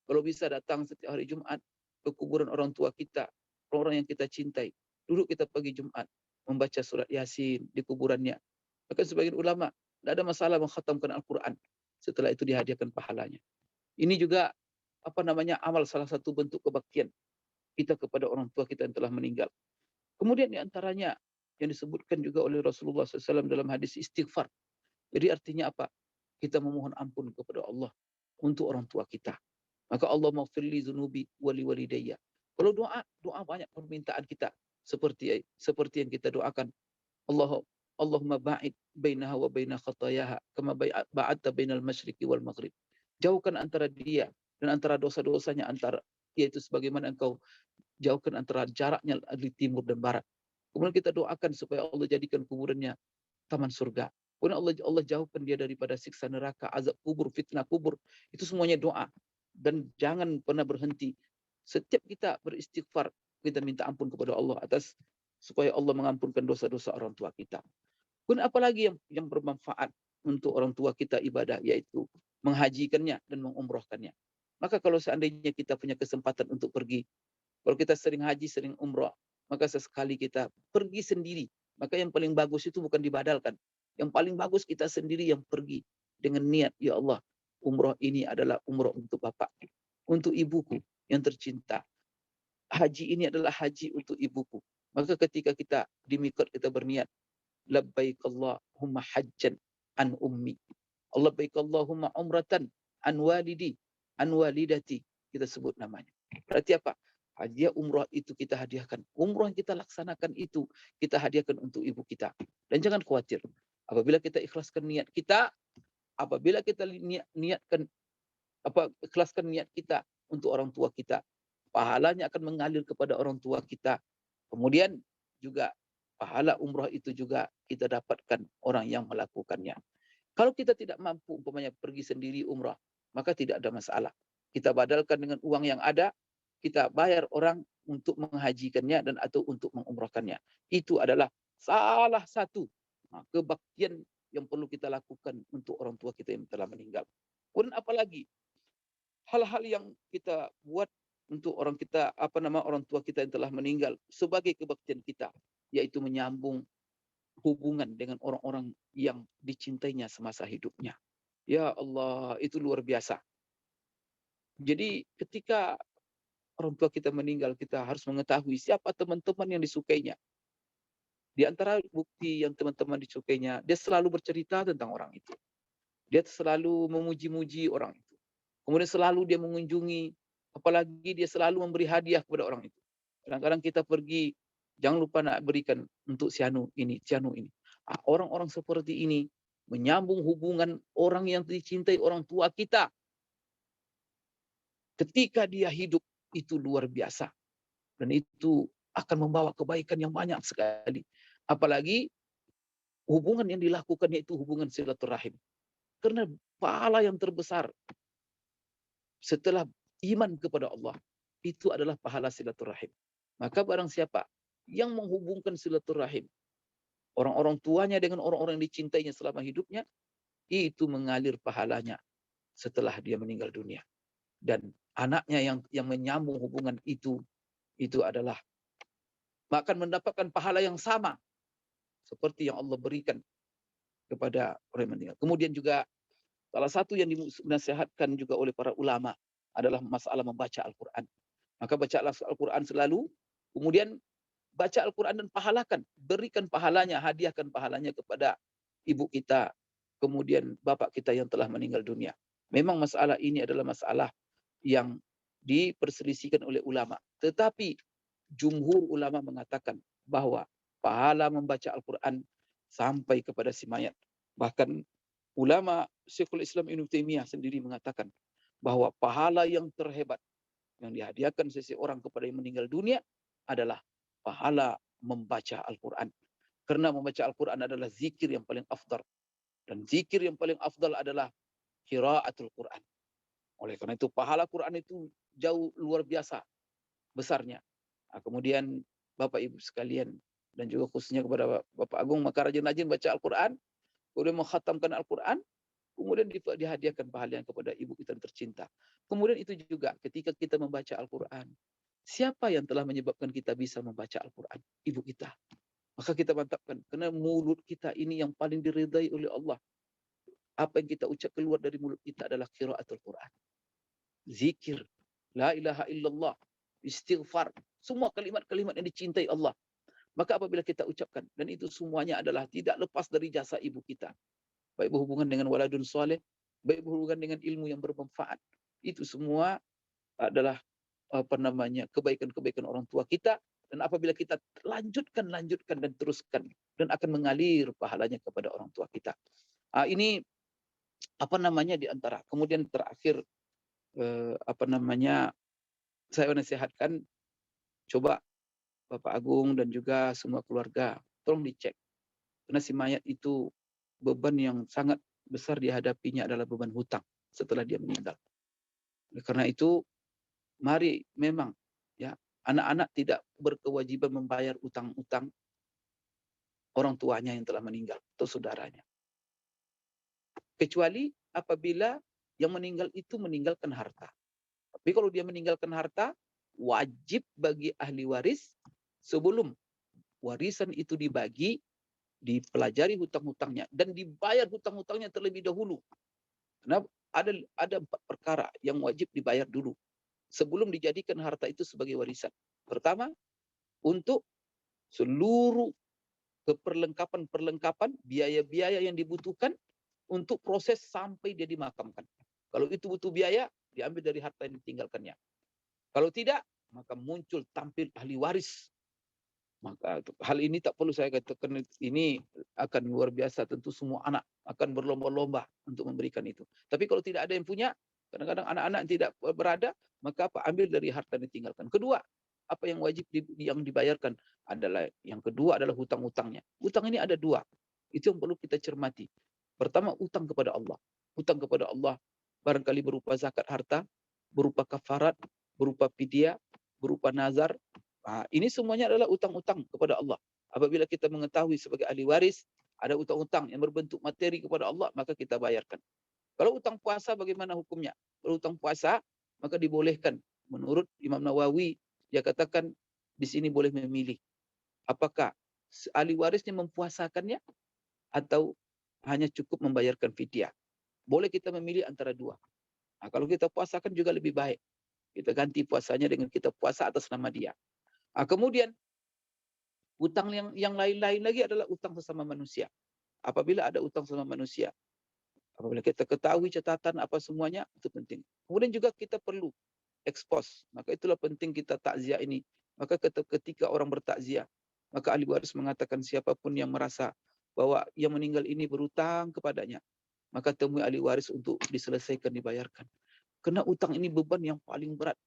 Kalau bisa datang setiap hari Jumat ke kuburan orang tua kita, orang yang kita cintai. Duduk kita pagi Jumat, membaca surat Yasin di kuburannya. Maka sebagian ulama, tidak ada masalah mengkhatamkan Al-Quran. Setelah itu dihadiahkan pahalanya. Ini juga amal salah satu bentuk kebaktian kita kepada orang tua kita yang telah meninggal. Kemudian di antaranya yang disebutkan juga oleh Rasulullah SAW dalam hadis istighfar. Jadi artinya apa? Kita memohon ampun kepada Allah untuk orang tua kita. Maka Allah maghfirli dzunubi wali walidayya. Kalau doa banyak permintaan kita seperti yang kita doakan. Allahumma ba'id bainaha wa baina khatayaha kama ba'adta bainal masyriqi wal maghrib. Jauhkan antara dia dan antara dosa-dosanya yaitu sebagaimana engkau jauhkan antara jaraknya di timur dan barat. Kemudian kita doakan supaya Allah jadikan kuburannya taman surga. Kemudian Allah jauhkan dia daripada siksa neraka, azab kubur, fitnah kubur. Itu semuanya doa. Dan jangan pernah berhenti. Setiap kita beristighfar, kita minta ampun kepada Allah atas supaya Allah mengampunkan dosa-dosa orang tua kita. Kemudian apalagi yang bermanfaat untuk orang tua kita ibadah, yaitu menghajikannya dan mengumrohkannya. Maka kalau seandainya kita punya kesempatan untuk pergi, kalau kita sering haji, sering umroh, maka sesekali kita pergi sendiri. Maka yang paling bagus itu bukan dibadalkan. Yang paling bagus kita sendiri yang pergi dengan niat, ya Allah, umroh ini adalah umroh untuk bapakku, untuk ibuku yang tercinta. Haji ini adalah haji untuk ibuku. Maka ketika kita di mikot kita berniat, labbaik Allahumma hajjan an ummi. Labbaik Allahumma umratan an walidi, an walidati. Kita sebut namanya. Berarti apa? Hadiah umrah itu kita hadiahkan. Umrah yang kita laksanakan itu kita hadiahkan untuk ibu kita. Dan jangan khawatir. Apabila kita ikhlaskan niat kita, apabila kita ikhlaskan niat kita untuk orang tua kita, pahalanya akan mengalir kepada orang tua kita. Kemudian juga pahala umrah itu juga kita dapatkan orang yang melakukannya. Kalau kita tidak mampu umpamanya pergi sendiri umrah, maka tidak ada masalah. Kita badalkan dengan uang yang ada, kita bayar orang untuk menghajikannya dan atau untuk mengumrahkannya. Itu adalah salah satu kebaktian yang perlu kita lakukan untuk orang tua kita yang telah meninggal. Kemudian apalagi hal-hal yang kita buat untuk orang tua kita yang telah meninggal sebagai kebaktian kita, yaitu menyambung hubungan dengan orang-orang yang dicintainya semasa hidupnya. Ya Allah, itu luar biasa. Jadi ketika orang tua kita meninggal, kita harus mengetahui siapa teman-teman yang disukainya. Di antara bukti yang teman-teman disukainya, dia selalu bercerita tentang orang itu. Dia selalu memuji-muji orang itu. Kemudian selalu dia mengunjungi, apalagi dia selalu memberi hadiah kepada orang itu. Kadang-kadang kita pergi, jangan lupa nak berikan untuk si anu ini, si anu ini. Orang-orang seperti ini menyambung hubungan orang yang dicintai orang tua kita. Ketika dia hidup, itu luar biasa. Dan itu akan membawa kebaikan yang banyak sekali. Apalagi hubungan yang dilakukannya itu hubungan silaturahim. Karena pahala yang terbesar setelah iman kepada Allah, itu adalah pahala silaturahim. Maka barang siapa yang menghubungkan silaturahim, orang-orang tuanya dengan orang-orang yang dicintainya selama hidupnya, itu mengalir pahalanya setelah dia meninggal dunia. Dan anaknya yang menyambung hubungan itu adalah akan mendapatkan pahala yang sama seperti yang Allah berikan kepada orang yang meninggal. Kemudian juga salah satu yang dinasihatkan juga oleh para ulama adalah masalah membaca Al-Quran. Maka baca Al-Quran selalu, kemudian baca Al-Quran dan pahalakan, berikan pahalanya, hadiahkan pahalanya kepada ibu kita, kemudian bapak kita yang telah meninggal dunia. Memang masalah ini adalah masalah yang diperselisihkan oleh ulama. Tetapi jumhur ulama mengatakan bahwa pahala membaca Al-Quran sampai kepada si mayat. Bahkan ulama Syekhul Islam Ibnu Taimiyah sendiri mengatakan bahwa pahala yang terhebat yang dihadiahkan seseorang kepada yang meninggal dunia adalah pahala membaca Al-Quran. Karena membaca Al-Quran adalah zikir yang paling afdal. Dan zikir yang paling afdal adalah qiraatul Quran. Oleh karena itu pahala Quran itu jauh luar biasa besarnya. Nah, kemudian Bapak Ibu sekalian dan juga khususnya kepada Bapak Agung, maka rajin-rajin baca Al-Quran, kemudian mengkhatamkan Al-Quran, kemudian dihadiahkan pahala kepada ibu kita yang tercinta. Kemudian itu juga ketika kita membaca Al-Quran, siapa yang telah menyebabkan kita bisa membaca Al-Quran? Ibu kita. Maka kita mantapkan, karena mulut kita ini yang paling diridai oleh Allah. Apa yang kita ucap keluar dari mulut kita adalah qiraatul Quran. Zikir, la ilaha illallah, istighfar, semua kalimat-kalimat yang dicintai Allah. Maka apabila kita ucapkan, dan itu semuanya adalah tidak lepas dari jasa ibu kita. Baik berhubungan dengan waladun soleh, baik berhubungan dengan ilmu yang bermanfaat. Itu semua adalah kebaikan-kebaikan orang tua kita. Dan apabila kita lanjutkan dan teruskan, dan akan mengalir pahalanya kepada orang tua kita. Ini di antara. Kemudian terakhir saya nasihatkan, coba Bapak Agung dan juga semua keluarga tolong dicek, karena si mayat itu beban yang sangat besar dihadapinya adalah beban hutang setelah dia meninggal. Karena itu mari memang ya, anak-anak tidak berkewajiban membayar utang-utang orang tuanya yang telah meninggal atau saudaranya, kecuali apabila yang meninggal itu meninggalkan harta. Tapi kalau dia meninggalkan harta, wajib bagi ahli waris sebelum warisan itu dibagi, dipelajari hutang-hutangnya dan dibayar hutang-hutangnya terlebih dahulu. Karena ada 4 perkara yang wajib dibayar dulu sebelum dijadikan harta itu sebagai warisan. Pertama, untuk seluruh perlengkapan, biaya-biaya yang dibutuhkan untuk proses sampai dia dimakamkan. Kalau itu butuh biaya, diambil dari harta yang ditinggalkannya. Kalau tidak, maka muncul tampil ahli waris. Maka hal ini tak perlu saya katakan, ini akan luar biasa. Tentu semua anak akan berlomba-lomba untuk memberikan itu. Tapi kalau tidak ada yang punya, kadang-kadang anak-anak tidak berada, maka ambil dari harta yang ditinggalkan. Kedua, apa yang wajib yang dibayarkan adalah, yang kedua adalah hutang-hutangnya. Hutang ini ada 2. Itu yang perlu kita cermati. Pertama, utang kepada Allah. Utang kepada Allah barangkali berupa zakat harta, berupa kafarat, berupa fidyah, berupa nazar. Ini semuanya adalah utang-utang kepada Allah. Apabila kita mengetahui sebagai ahli waris ada utang-utang yang berbentuk materi kepada Allah, maka kita bayarkan. Kalau utang puasa bagaimana hukumnya? Kalau utang puasa, maka dibolehkan. Menurut Imam Nawawi, dia katakan di sini boleh memilih. Apakah ahli warisnya mempuasakannya atau hanya cukup membayarkan fidyah. Boleh kita memilih antara 2. Kalau kita puasakan juga lebih baik. Kita ganti puasanya dengan kita puasa atas nama dia. Kemudian utang yang lain-lain lagi adalah utang sesama manusia. Apabila ada utang sesama manusia, apabila kita ketahui catatan apa semuanya, itu penting. Kemudian juga kita perlu expose. Maka itulah penting kita takziah ini. Maka ketika orang bertakziah, maka ahli waris mengatakan siapapun yang merasa bahwa yang meninggal ini berutang kepadanya, maka temui ahli waris untuk diselesaikan, dibayarkan. Karena utang ini beban yang paling berat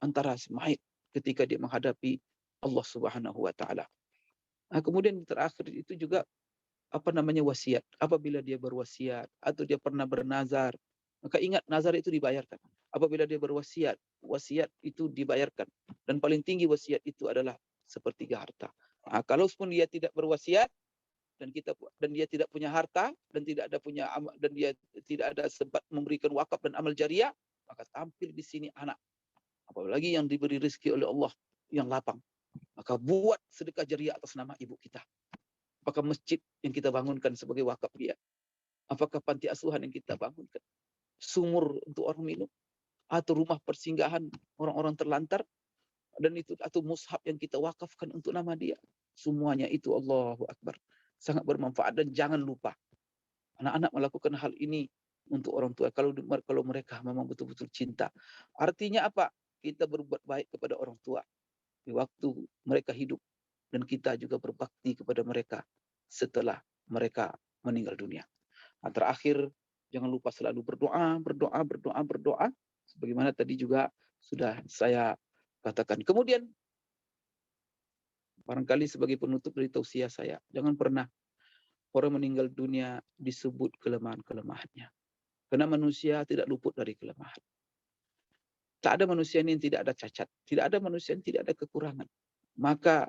antara mayit ketika dia menghadapi Allah Subhanahu wa taala. Kemudian terakhir itu juga wasiat. Apabila dia berwasiat atau dia pernah bernazar, maka ingat nazar itu dibayarkan. Apabila dia berwasiat, wasiat itu dibayarkan. Dan paling tinggi wasiat itu adalah sepertiga harta. Kalaupun dia tidak berwasiat dan dia tidak punya harta dan dia tidak ada sempat memberikan wakaf dan amal jariah, maka tampil di sini anak. Apalagi yang diberi rezeki oleh Allah yang lapang, maka buat sedekah jariah atas nama ibu kita. Apakah masjid yang kita bangunkan sebagai wakaf dia? Apakah panti asuhan yang kita bangunkan? Sumur untuk orang minum? Atau rumah persinggahan orang-orang terlantar? Dan itu atau mushaf yang kita wakafkan untuk nama dia? Semuanya itu Allahu Akbar. Sangat bermanfaat, dan jangan lupa anak-anak melakukan hal ini untuk orang tua kalau mereka memang betul-betul cinta. Artinya apa? Kita berbuat baik kepada orang tua di waktu mereka hidup, dan kita juga berbakti kepada mereka setelah mereka meninggal dunia. Terakhir, Jangan lupa selalu berdoa. Sebagaimana tadi juga sudah saya katakan. Kemudian, barangkali sebagai penutup dari tausiah saya, jangan pernah orang meninggal dunia disebut kelemahan-kelemahannya. Karena manusia tidak luput dari kelemahan. Tak ada manusia yang tidak ada cacat. Tidak ada manusia yang tidak ada kekurangan. Maka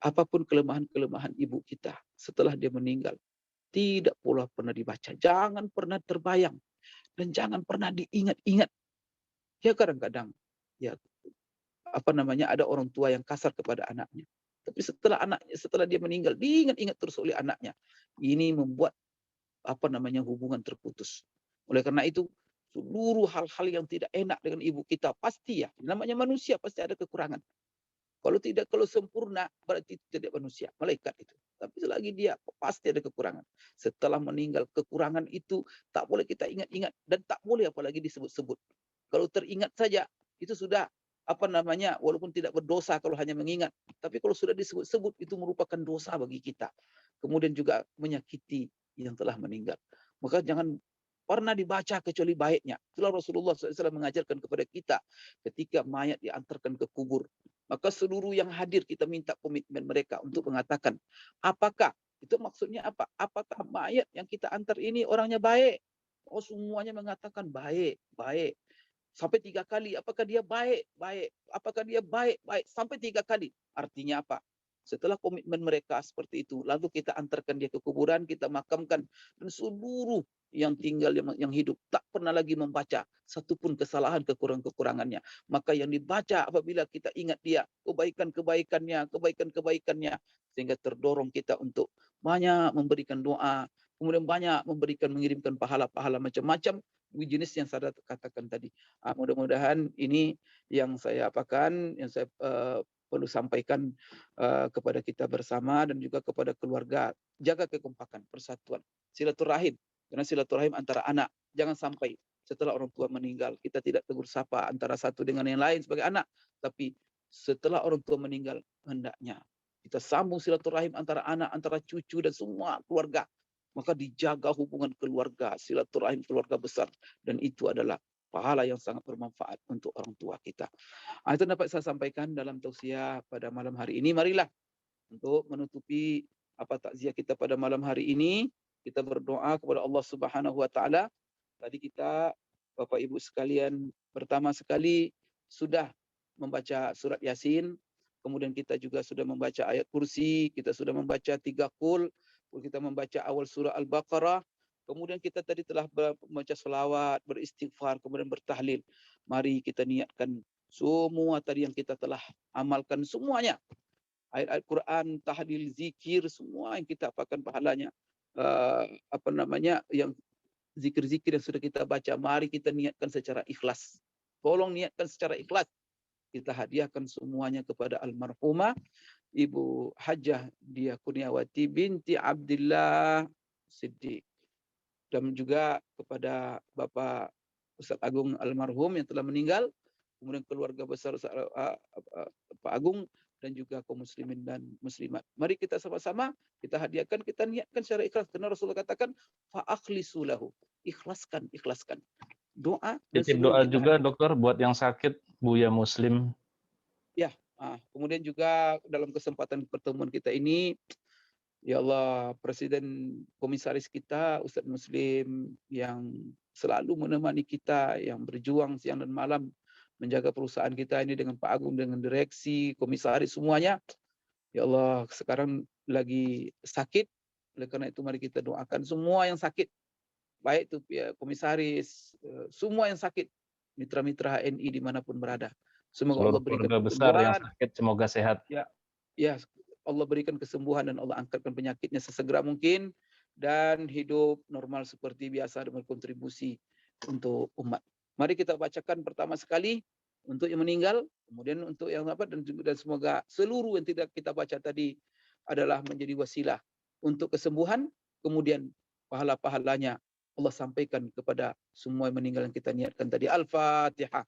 apapun kelemahan-kelemahan ibu kita setelah dia meninggal, tidak pula pernah dibaca. Jangan pernah terbayang. Dan jangan pernah diingat-ingat. Ya kadang-kadang, ya ada orang tua yang kasar kepada anaknya. Tapi setelah dia meninggal, diingat-ingat terus oleh anaknya. Ini membuat hubungan terputus. Oleh karena itu, seluruh hal-hal yang tidak enak dengan ibu kita pasti, ya, namanya manusia pasti ada kekurangan. Kalau sempurna berarti itu tidak manusia, malaikat itu. Tapi selagi dia pasti ada kekurangan. Setelah meninggal, kekurangan itu tak boleh kita ingat-ingat dan tak boleh apalagi disebut-sebut. Kalau teringat saja itu sudah walaupun tidak berdosa kalau hanya mengingat, tapi kalau sudah disebut-sebut itu merupakan dosa bagi kita. Kemudian juga menyakiti yang telah meninggal. Maka jangan pernah dibaca kecuali baiknya. Itulah Rasulullah SAW mengajarkan kepada kita ketika mayat diantarkan ke kubur. Maka seluruh yang hadir kita minta komitmen mereka untuk mengatakan, apakah, itu maksudnya apa? Apakah mayat yang kita antar ini orangnya baik? Oh, semuanya mengatakan baik, baik. Sampai 3 kali. Apakah dia baik? Baik. Apakah dia baik? Baik. Sampai 3 kali. Artinya apa? Setelah komitmen mereka seperti itu, lalu kita antarkan dia ke kuburan, kita makamkan, dan seluruh yang tinggal, yang hidup, tak pernah lagi membaca satupun kesalahan, kekurangannya. Maka yang dibaca apabila kita ingat dia, kebaikan-kebaikannya, sehingga terdorong kita untuk banyak memberikan doa, kemudian banyak mengirimkan pahala-pahala macam-macam, jenis yang saya katakan tadi. Mudah-mudahan ini yang saya perlu sampaikan kepada kita bersama dan juga kepada keluarga. Jaga kekompakan, persatuan, silaturahim. Karena silaturahim antara anak. Jangan sampai setelah orang tua meninggal, kita tidak tegur sapa antara satu dengan yang lain sebagai anak. Tapi setelah orang tua meninggal, hendaknya kita sambung silaturahim antara anak, antara cucu, dan semua keluarga. Maka dijaga hubungan keluarga, silaturahim keluarga besar. Dan itu adalah pahala yang sangat bermanfaat untuk orang tua kita. Itu dapat saya sampaikan dalam tausiah pada malam hari ini. Marilah untuk menutupi takziah kita pada malam hari ini, kita berdoa kepada Allah Subhanahu wa taala. Tadi kita, Bapak Ibu sekalian, pertama sekali sudah membaca surat Yasin, kemudian kita juga sudah membaca ayat kursi, kita sudah membaca 3 qul, kita membaca awal surah Al-Baqarah, kemudian kita tadi telah membaca selawat, beristighfar, kemudian bertahlil. Mari kita niatkan semua tadi yang kita telah amalkan semuanya. Ayat-ayat Quran, tahlil, zikir, semua yang kita apakan pahalanya. Yang zikir-zikir yang sudah kita baca, mari kita niatkan secara ikhlas. Tolong niatkan secara ikhlas. Kita hadiahkan semuanya kepada almarhumah Ibu Hajjah Dia Kurniawati binti Abdillah Siddiq. Dan juga kepada Bapak Ustaz Agung almarhum yang telah meninggal, kemudian keluarga besar Pak Agung, dan juga kaum muslimin dan muslimat. Mari kita sama-sama kita hadiahkan, kita niatkan secara ikhlas. Karena Rasulullah katakan, fa'akhlisu lahu. Ikhlaskan. Doa dan Titip seluruh doa kita juga dokter buat yang sakit, Buya Muslim. Ya, kemudian juga dalam kesempatan pertemuan kita ini, ya Allah, Presiden Komisaris kita, Ustadz Muslim, yang selalu menemani kita, yang berjuang siang dan malam, menjaga perusahaan kita ini dengan Pak Agung, dengan direksi, komisaris, semuanya. Ya Allah, sekarang lagi sakit, oleh karena itu mari kita doakan semua yang sakit, baik itu ya, komisaris, semua yang sakit, mitra-mitra HNI dimanapun berada. Semoga Allah Seluruh berikan keluarga besar yang kesembuhan. sakit semoga sehat. Ya, Allah berikan kesembuhan dan Allah angkatkan penyakitnya sesegera mungkin dan hidup normal seperti biasa dan berkontribusi untuk umat. Mari kita bacakan pertama sekali untuk yang meninggal, kemudian untuk yang dan semoga seluruh yang tidak kita baca tadi adalah menjadi wasilah untuk kesembuhan, kemudian pahala-pahalanya Allah sampaikan kepada semua yang meninggal yang kita niatkan tadi. Al-Fatihah.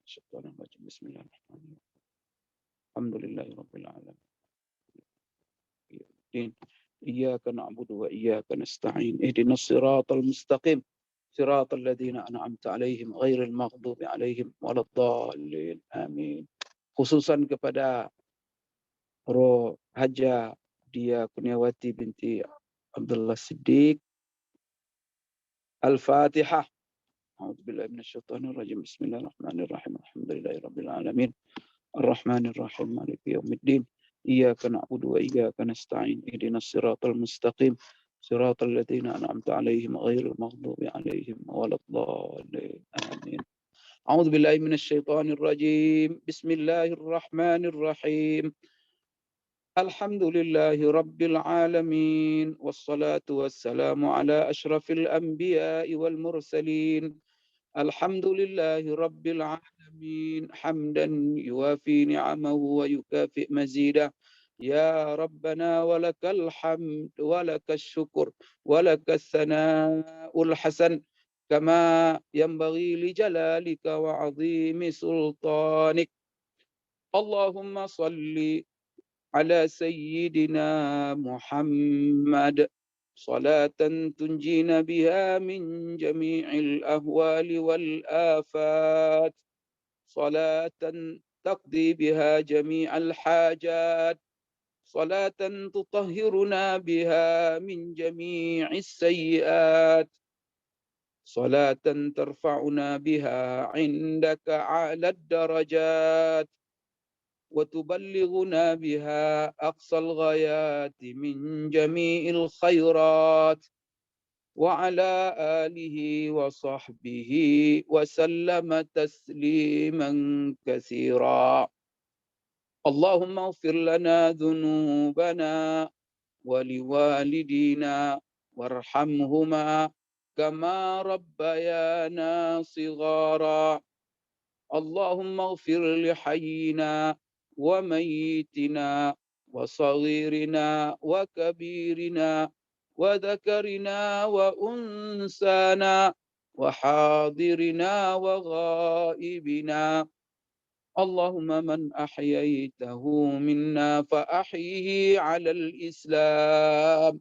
Bismillahirrahmanirrahim. Alhamdulillahirabbil alamin. إياك نعبد وإياك نستعين اهدنا الصراط المستقيم صراط الذين أنعمت عليهم غير المغضوب عليهم ولا الضالين آمين. Khususan kepada Roh Haja Dia Kurniawati binti Abdullah Siddiq. Al-Fatihah. A'udzubillahi minasyaitonir rajim. Bismillahirrahmanirrahim. Alhamdulillahi rabbil alamin. Ar-Rahmanir Rahim. Maliki yaumiddin. Iyyaka na'budu wa iyyaka nasta'in. Ihdinas siratal mustaqim. Siratal ladzina an'amta 'alaihim ghairil maghdubi 'alaihim waladdallin. Amin. A'udzubillahi minasyaitonir rajim. Bismillahirrahmanir rahim. Alhamdulillahi rabbil alamin. Wassalatu wassalamu ala asyrafil anbiya'i wal mursalin. Alhamdulillahi rabbil alamin. Hamdan yuwafi ni'amahu wa yukafi mazidah. Ya Rabbana walakal hamd walakas syukur walakas sana'ul hasan kama yanbaghi li jalalika wa 'azimi sultanik. Allahumma salli ala sayyidina Muhammad صلاة تنجينا بها من جميع الأهوال والآفات صلاة تقضي بها جميع الحاجات صلاة تطهرنا بها من جميع السيئات صلاة ترفعنا بها عندك أعلى الدرجات وتبلغنا بها أقصى الغايات من جميع الخيرات وعلى آله وصحبه وسلم تسليما كثيرا. اللهم اغفر لنا ذنوبنا ولوالدينا وارحمهما كما ربيانا صغارا. اللهم اغفر لحينا وميتنا وصغيرنا وكبيرنا وذكرنا وأنسانا وحاضرنا وغائبنا. اللهم من أحييته منا فأحيه على الإسلام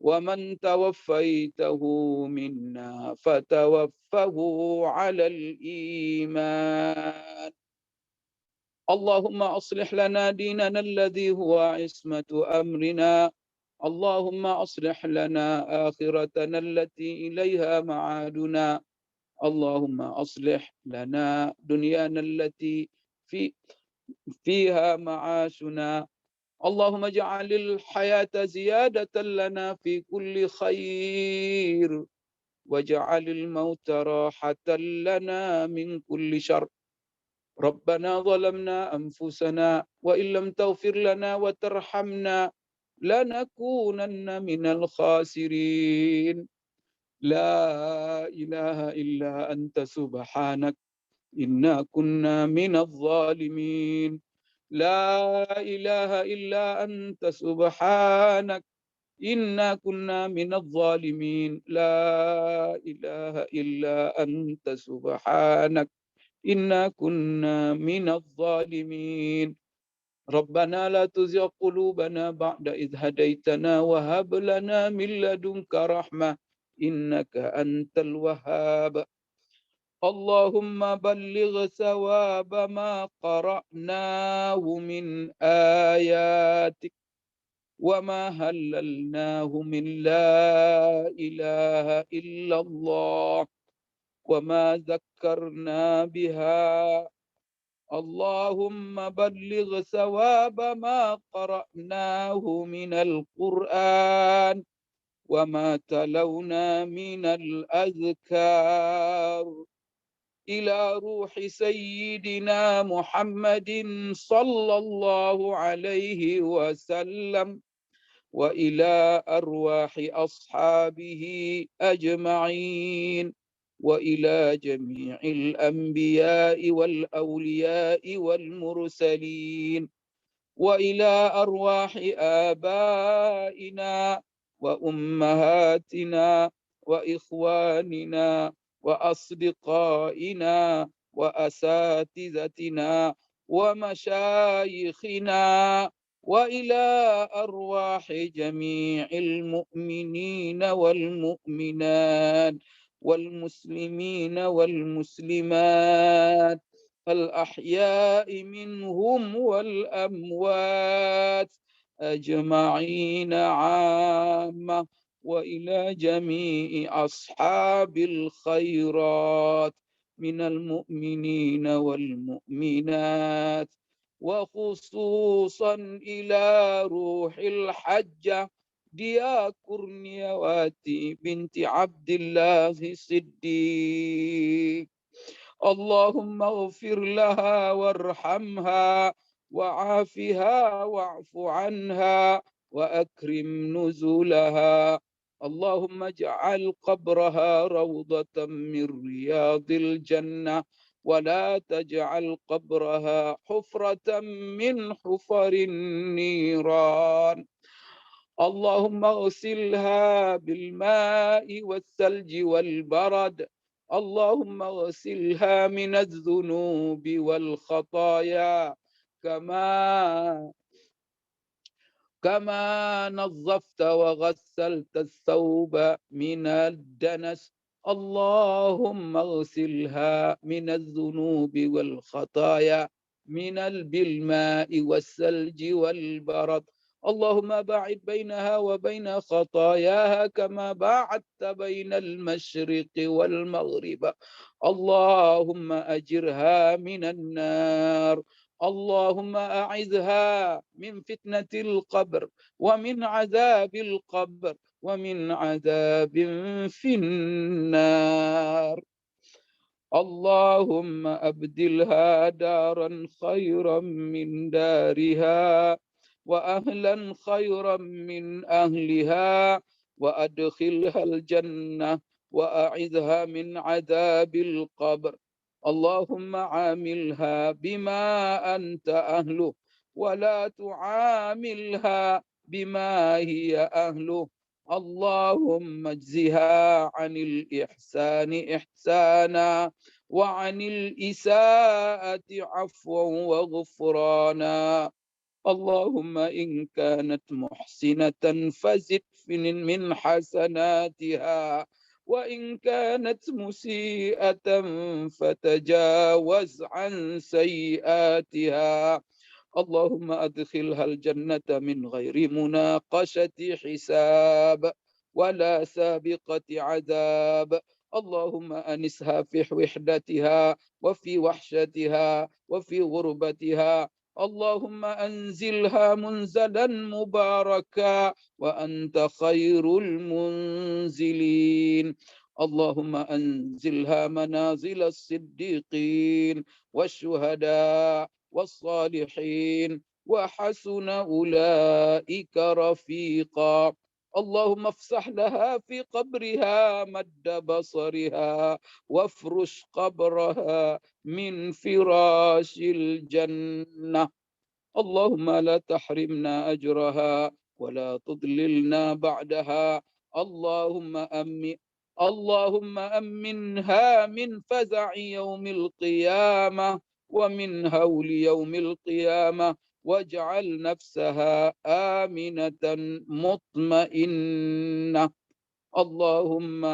ومن توفيته منا فتوفه على الإيمان. اللهم أصلح لنا ديننا الذي هو عصمة أمرنا. اللهم أصلح لنا آخرتنا التي إليها معادنا. اللهم أصلح لنا دنيانا التي فيها معاشنا. اللهم اجعل الحياة زيادة لنا في كل خير واجعل الموت راحة لنا من كل شر. ربنا ظلمنا أنفسنا وإن لم تغفر لنا وترحمنا لنكونن من الخاسرين. لا إله إلا أنت سبحانك إنا كنا من الظالمين. لا إله إلا أنت سبحانك إنا كنا من الظالمين. لا إله إلا أنت سبحانك إنا كنا من الظالمين. ربنا لا تزغ قلوبنا بعد إذ هديتنا وهب لنا من لدنك رحمة إنك أنت الوهاب. اللهم بلغ ثواب ما قرأناه من آياتك وما هللناه من لا إله إلا الله وما ذكرنا بها. اللهم بلغ ثواب ما قرأناه من القرآن وما تلونا من الأذكار إلى روح سيدنا محمد صلى الله عليه وسلم وإلى أرواح أصحابه أجمعين وإلى جميع الأنبياء والأولياء والمرسلين وإلى أرواح آبائنا وأمهاتنا وإخواننا وأصدقائنا وأساتذتنا ومشايخنا وإلى أرواح جميع المؤمنين والمؤمنات والمسلمين والمسلمات الأحياء منهم والأموات أجمعين عامة، وإلى جميع أصحاب الخيرات من المؤمنين والمؤمنات، وخصوصا إلى روح الحجة ديا كورنيواتي بنت عبد الله الصديق. اللهم اغفر لها وارحمها وعافها واعف عنها وأكرم نزلها. اللهم اجعل قبرها روضة من رياض الجنة، ولا تجعل قبرها حفرة من حفر النيران. اللهم اغسلها بالماء والثلج والبرد. اللهم اغسلها من الذنوب والخطايا كما نظفت وغسلت الثوب من الدنس. اللهم اغسلها من الذنوب والخطايا بالماء والثلج والبرد. اللهم باعد بينها وبين خطاياها كما باعدت بين المشرق والمغرب. اللهم أجرها من النار. اللهم أعذها من فتنة القبر ومن عذاب القبر ومن عذاب في النار. اللهم أبدلها دارا خيرا من دارها وأهلا خيرا من أهلها، وأدخلها الجنة وأعذها من عذاب القبر. اللهم عاملها بما أنت أهله، ولا تعاملها بما هي أهله. اللهم اجزها عن الإحسان إحسانا، وعن الإساءة عفوا وغفرانا. اللهم إن كانت محسنة فزد من حسناتها، وإن كانت مسيئة فتجاوز عن سيئاتها. اللهم أدخلها الجنة من غير مناقشة حساب ولا سابقة عذاب. اللهم أنسها في وحدتها وفي وحشتها وفي غربتها. اللهم أنزلها منزلا مباركا وأنت خير المنزلين. اللهم أنزلها منازل الصديقين والشهداء والصالحين وحسن أولئك رفيقا. اللهم افسح لها في قبرها مد بصرها، وافرش قبرها من فراش الجنة. اللهم لا تحرمنا أجرها ولا تضللنا بعدها. اللهم أمنها من فزع يوم القيامة ومن هول يوم القيامة، واجعل نفسها آمنة مطمئنة. اللهم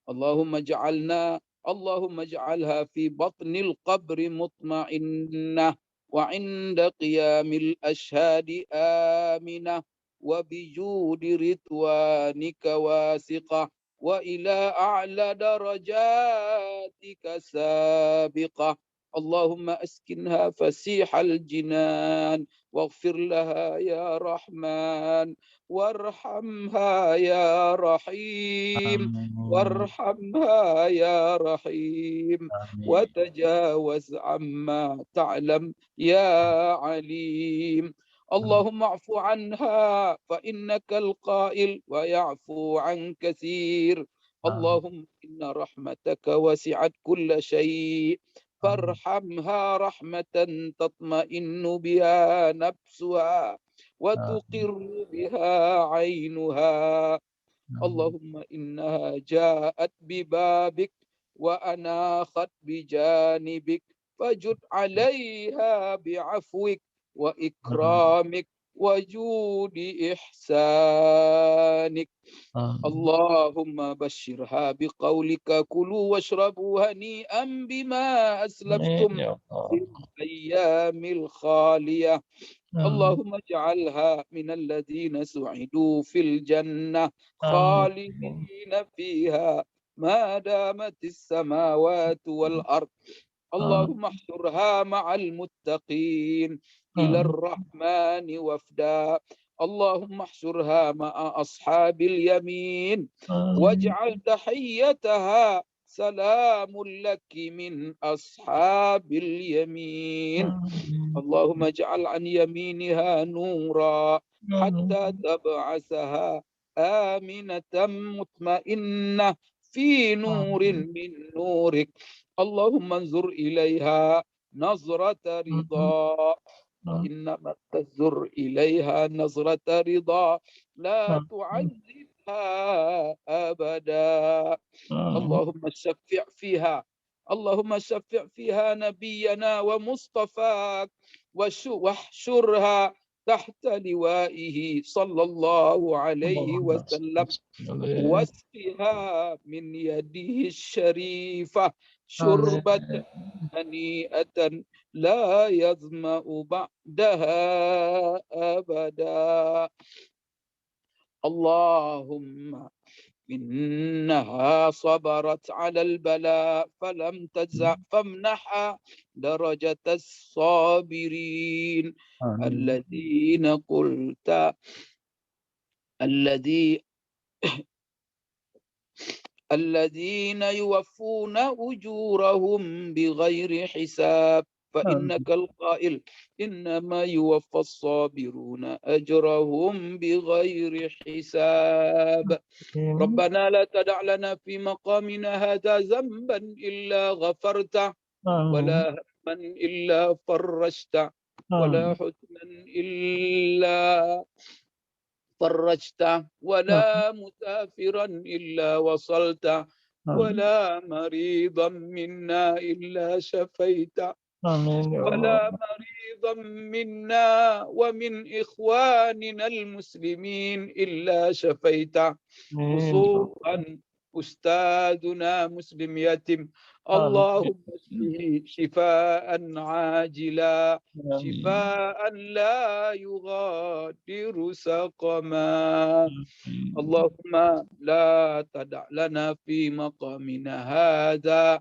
اللهم اجعلها في بطن القبر مطمئنة، وعند قيام الأشهاد آمنة، وبجود رضوانك واثقة، وإلى أعلى درجاتك سابقة. اللهم أسكنها فسيح الجنان، واغفر لها يا رحمن، وارحمها يا رحيم، وارحمها يا رحيم، وتجاوز عما تعلم يا عليم. اللهم اعف عنها فإنك القائل ويعفو عن كثير. اللهم إن رحمتك وسعت كل شيء، فارحمها رحمة تطمئن بها نفسها وتقر بها عينها. اللهم إنها جاءت ببابك وأناخت بجانبك، فجد عليها بعفوك وإكرامك وجود إحسانك. اللهم بشرها بقولك كلوا واشربوا هنيئا بما أسلفتم في الأيام الخالية. اللهم اجعلها من الذين سعدوا في الجنة خالدين فيها ما دامت السماوات والأرض. اللهم احشرها مع المتقين إلى الرحمن وفدا. اللهم احشرها مع أصحاب اليمين واجعل تحيتها سلام لك من أصحاب اليمين. اللهم اجعل عن يمينها نورا حتى تبعثها آمنة مطمئنة في نور من نورك. اللهم انظر إليها نظرة رضا، وإنما تنظر إليها نظرة رضا لا تعذبها أبدا. اللهم شفع فيها، اللهم شفع فيها نبينا ومصطفاك واحشرها تحت لوائه صلى الله عليه وسلم، واسقها من يده الشريفة شربة هنيئة لا يظمأ بعدها أبدا. اللهم إنها صبرت على البلاء فلم تجزع فامنحها درجة الصابرين الذين قلت الذين يوفون أجورهم بغير حساب. فإنك القائل إنما يوفى الصابرون أجرهم بغير حساب. ربنا لا تدع لنا في مقامنا هذا ذنبا إلا غفرته، ولا هما إلا فرجته، ولا حزنا إلا فرجته، ولا مسافرا إلا وصلته، ولا مريضا منا إلا شفيته، ولا مريضا منا ومن إخواننا المسلمين إلا شفيته، خصوصا أستاذنا مسلم يتم. اللهم اشفه شفاء عاجلا شفاء لا يغادر سقما. اللهم لا تدع لنا في مقامنا هذا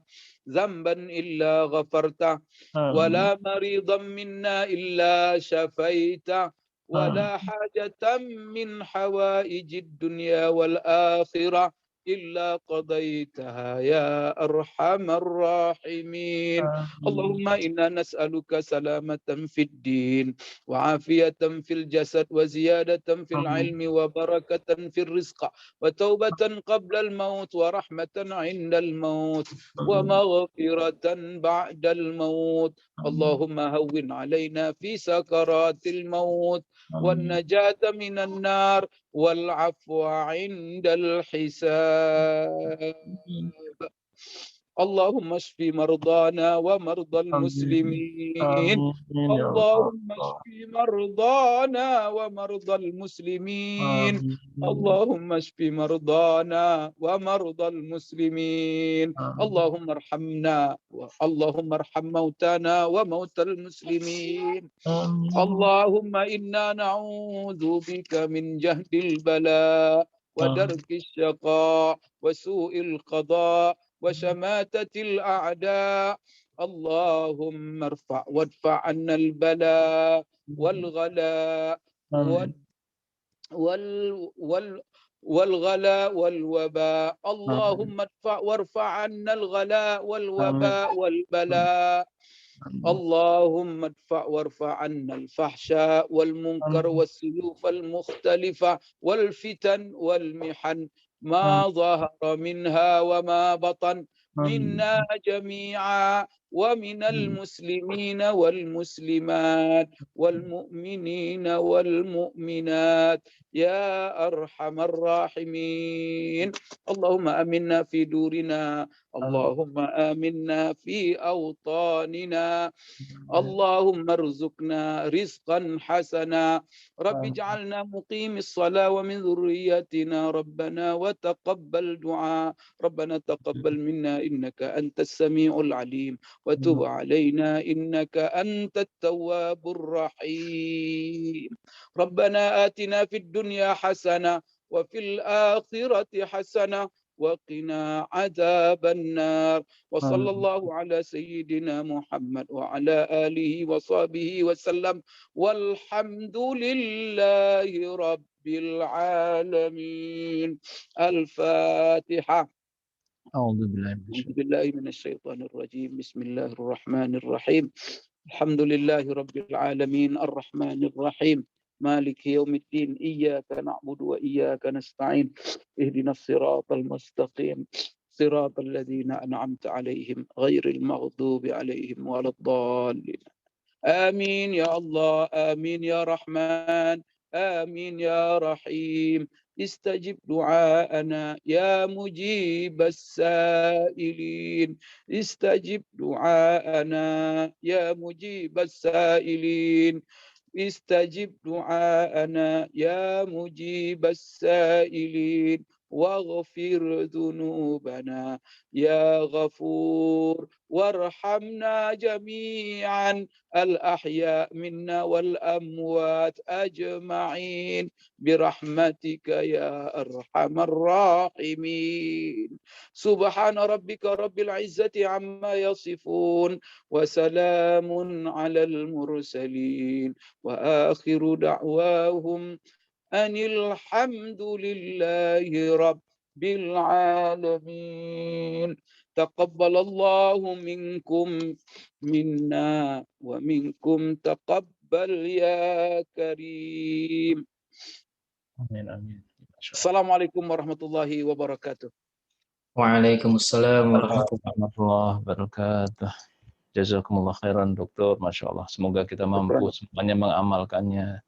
ذنبا إلا غفرته، ولا مريضا منا إلا شفيته، ولا حاجة من حوائج الدنيا والآخرة إلا قضيتها يا أرحم الراحمين. اللهم إنا نسألك سلامة في الدين وعافية في الجسد وزيادة في العلم وبركة في الرزق وتوبة قبل الموت ورحمة عند الموت ومغفرة بعد الموت. اللهم هون علينا في سكرات الموت والنجاة من النار والعفو عند الحساب. اللهم اشف مرضانا ومرضى المسلمين. اللهم اشف مرضانا ومرضى المسلمين. اللهم اشف مرضانا ومرضى المسلمين. اللهم ارحمنا، اللهم ارحم موتانا وموتى المسلمين. اللهم إنا نعوذ بك من جهد البلاء ودرك الشقاء وسوء القضاء وشماتة الأعداء. اللهم وادفع عنا البلاء والغلاء والغلاء والوباء. اللهم وارفع عنا الغلاء والوباء والبلاء. اللهم وارفع عنا الفحشاء والمنكر والسيوف المختلفة والفتن والمحن ما ظهر منها وما بطن منا جميعا ومن المسلمين والمسلمات والمؤمنين والمؤمنات يا أرحم الراحمين. اللهم آمنا في دورنا، اللهم آمنا في أوطاننا، اللهم ارزقنا رزقا حسنا، رب اجعلنا مقيم الصلاة ومن ذريتنا ربنا وتقبل دعاء، ربنا تقبل منا إنك أنت السميع العليم وتب علينا إنك أنت التواب الرحيم. ربنا آتنا في الدنيا حسنة وفي الآخرة حسنة وقنا عذاب النار. وصلى الله على سيدنا محمد وعلى آله وصحبه وسلم والحمد لله رب العالمين. الفاتحة. أعوذ بالله من أعوذ الشيطان. بالله من الشيطان الرجيم. بسم الله الرحمن الرحيم. الحمد لله رب العالمين الرحمن الرحيم مالك يوم الدين إياك نعبد وإياك نستعين اهدنا الصراط المستقيم صراط الذين أنعمت عليهم غير المغضوب عليهم ولا الضالين. آمين يا الله، آمين يا رحمن، آمين يا رحيم. استجب دعاءنا يا مجيب السائلين، استجب دعاءنا يا مجيب السائلين، استجب دعاءنا يا مجيب السائلين، واغفر ذنوبنا يا غفور، وارحمنا جميعا الأحياء منا والأموات أجمعين برحمتك يا أرحم الراحمين. سبحان ربك رب العزة عما يصفون وسلام على المرسلين وآخر دعواهم أن الحمد لله رب العالمين. تقبل الله منكم منا ومنكم تقبل يا كريم. Amin, amin. Masya Allah. Assalamualaikum warahmatullahi wabarakatuh. Waalaikumsalam warahmatullahi Warahmatullahi wabarakatuh. Jazakumullah khairan dokter, Masya Allah. Semoga kita mampu semuanya mengamalkannya.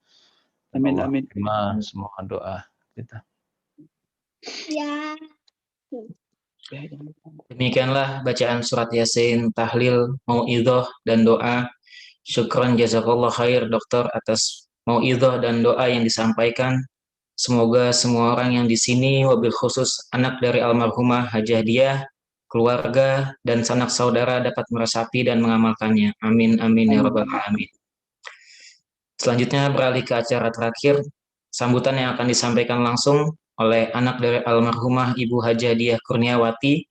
Dan Amin, Allah amin. terima semua doa kita. Ya. Demikianlah bacaan surat Yasin, tahlil, mau'idhah, dan doa. Syukran jazakallah khair dokter atas mau'idhah dan doa yang disampaikan. Semoga semua orang yang di sini, wabil khusus anak dari almarhumah Hajah Diah, keluarga, dan sanak saudara dapat meresapi dan mengamalkannya. Amin, amin, ya rabbal alamin. Selanjutnya beralih ke acara terakhir, sambutan yang akan disampaikan langsung oleh anak dari almarhumah Ibu Hajah Diah Kurniawati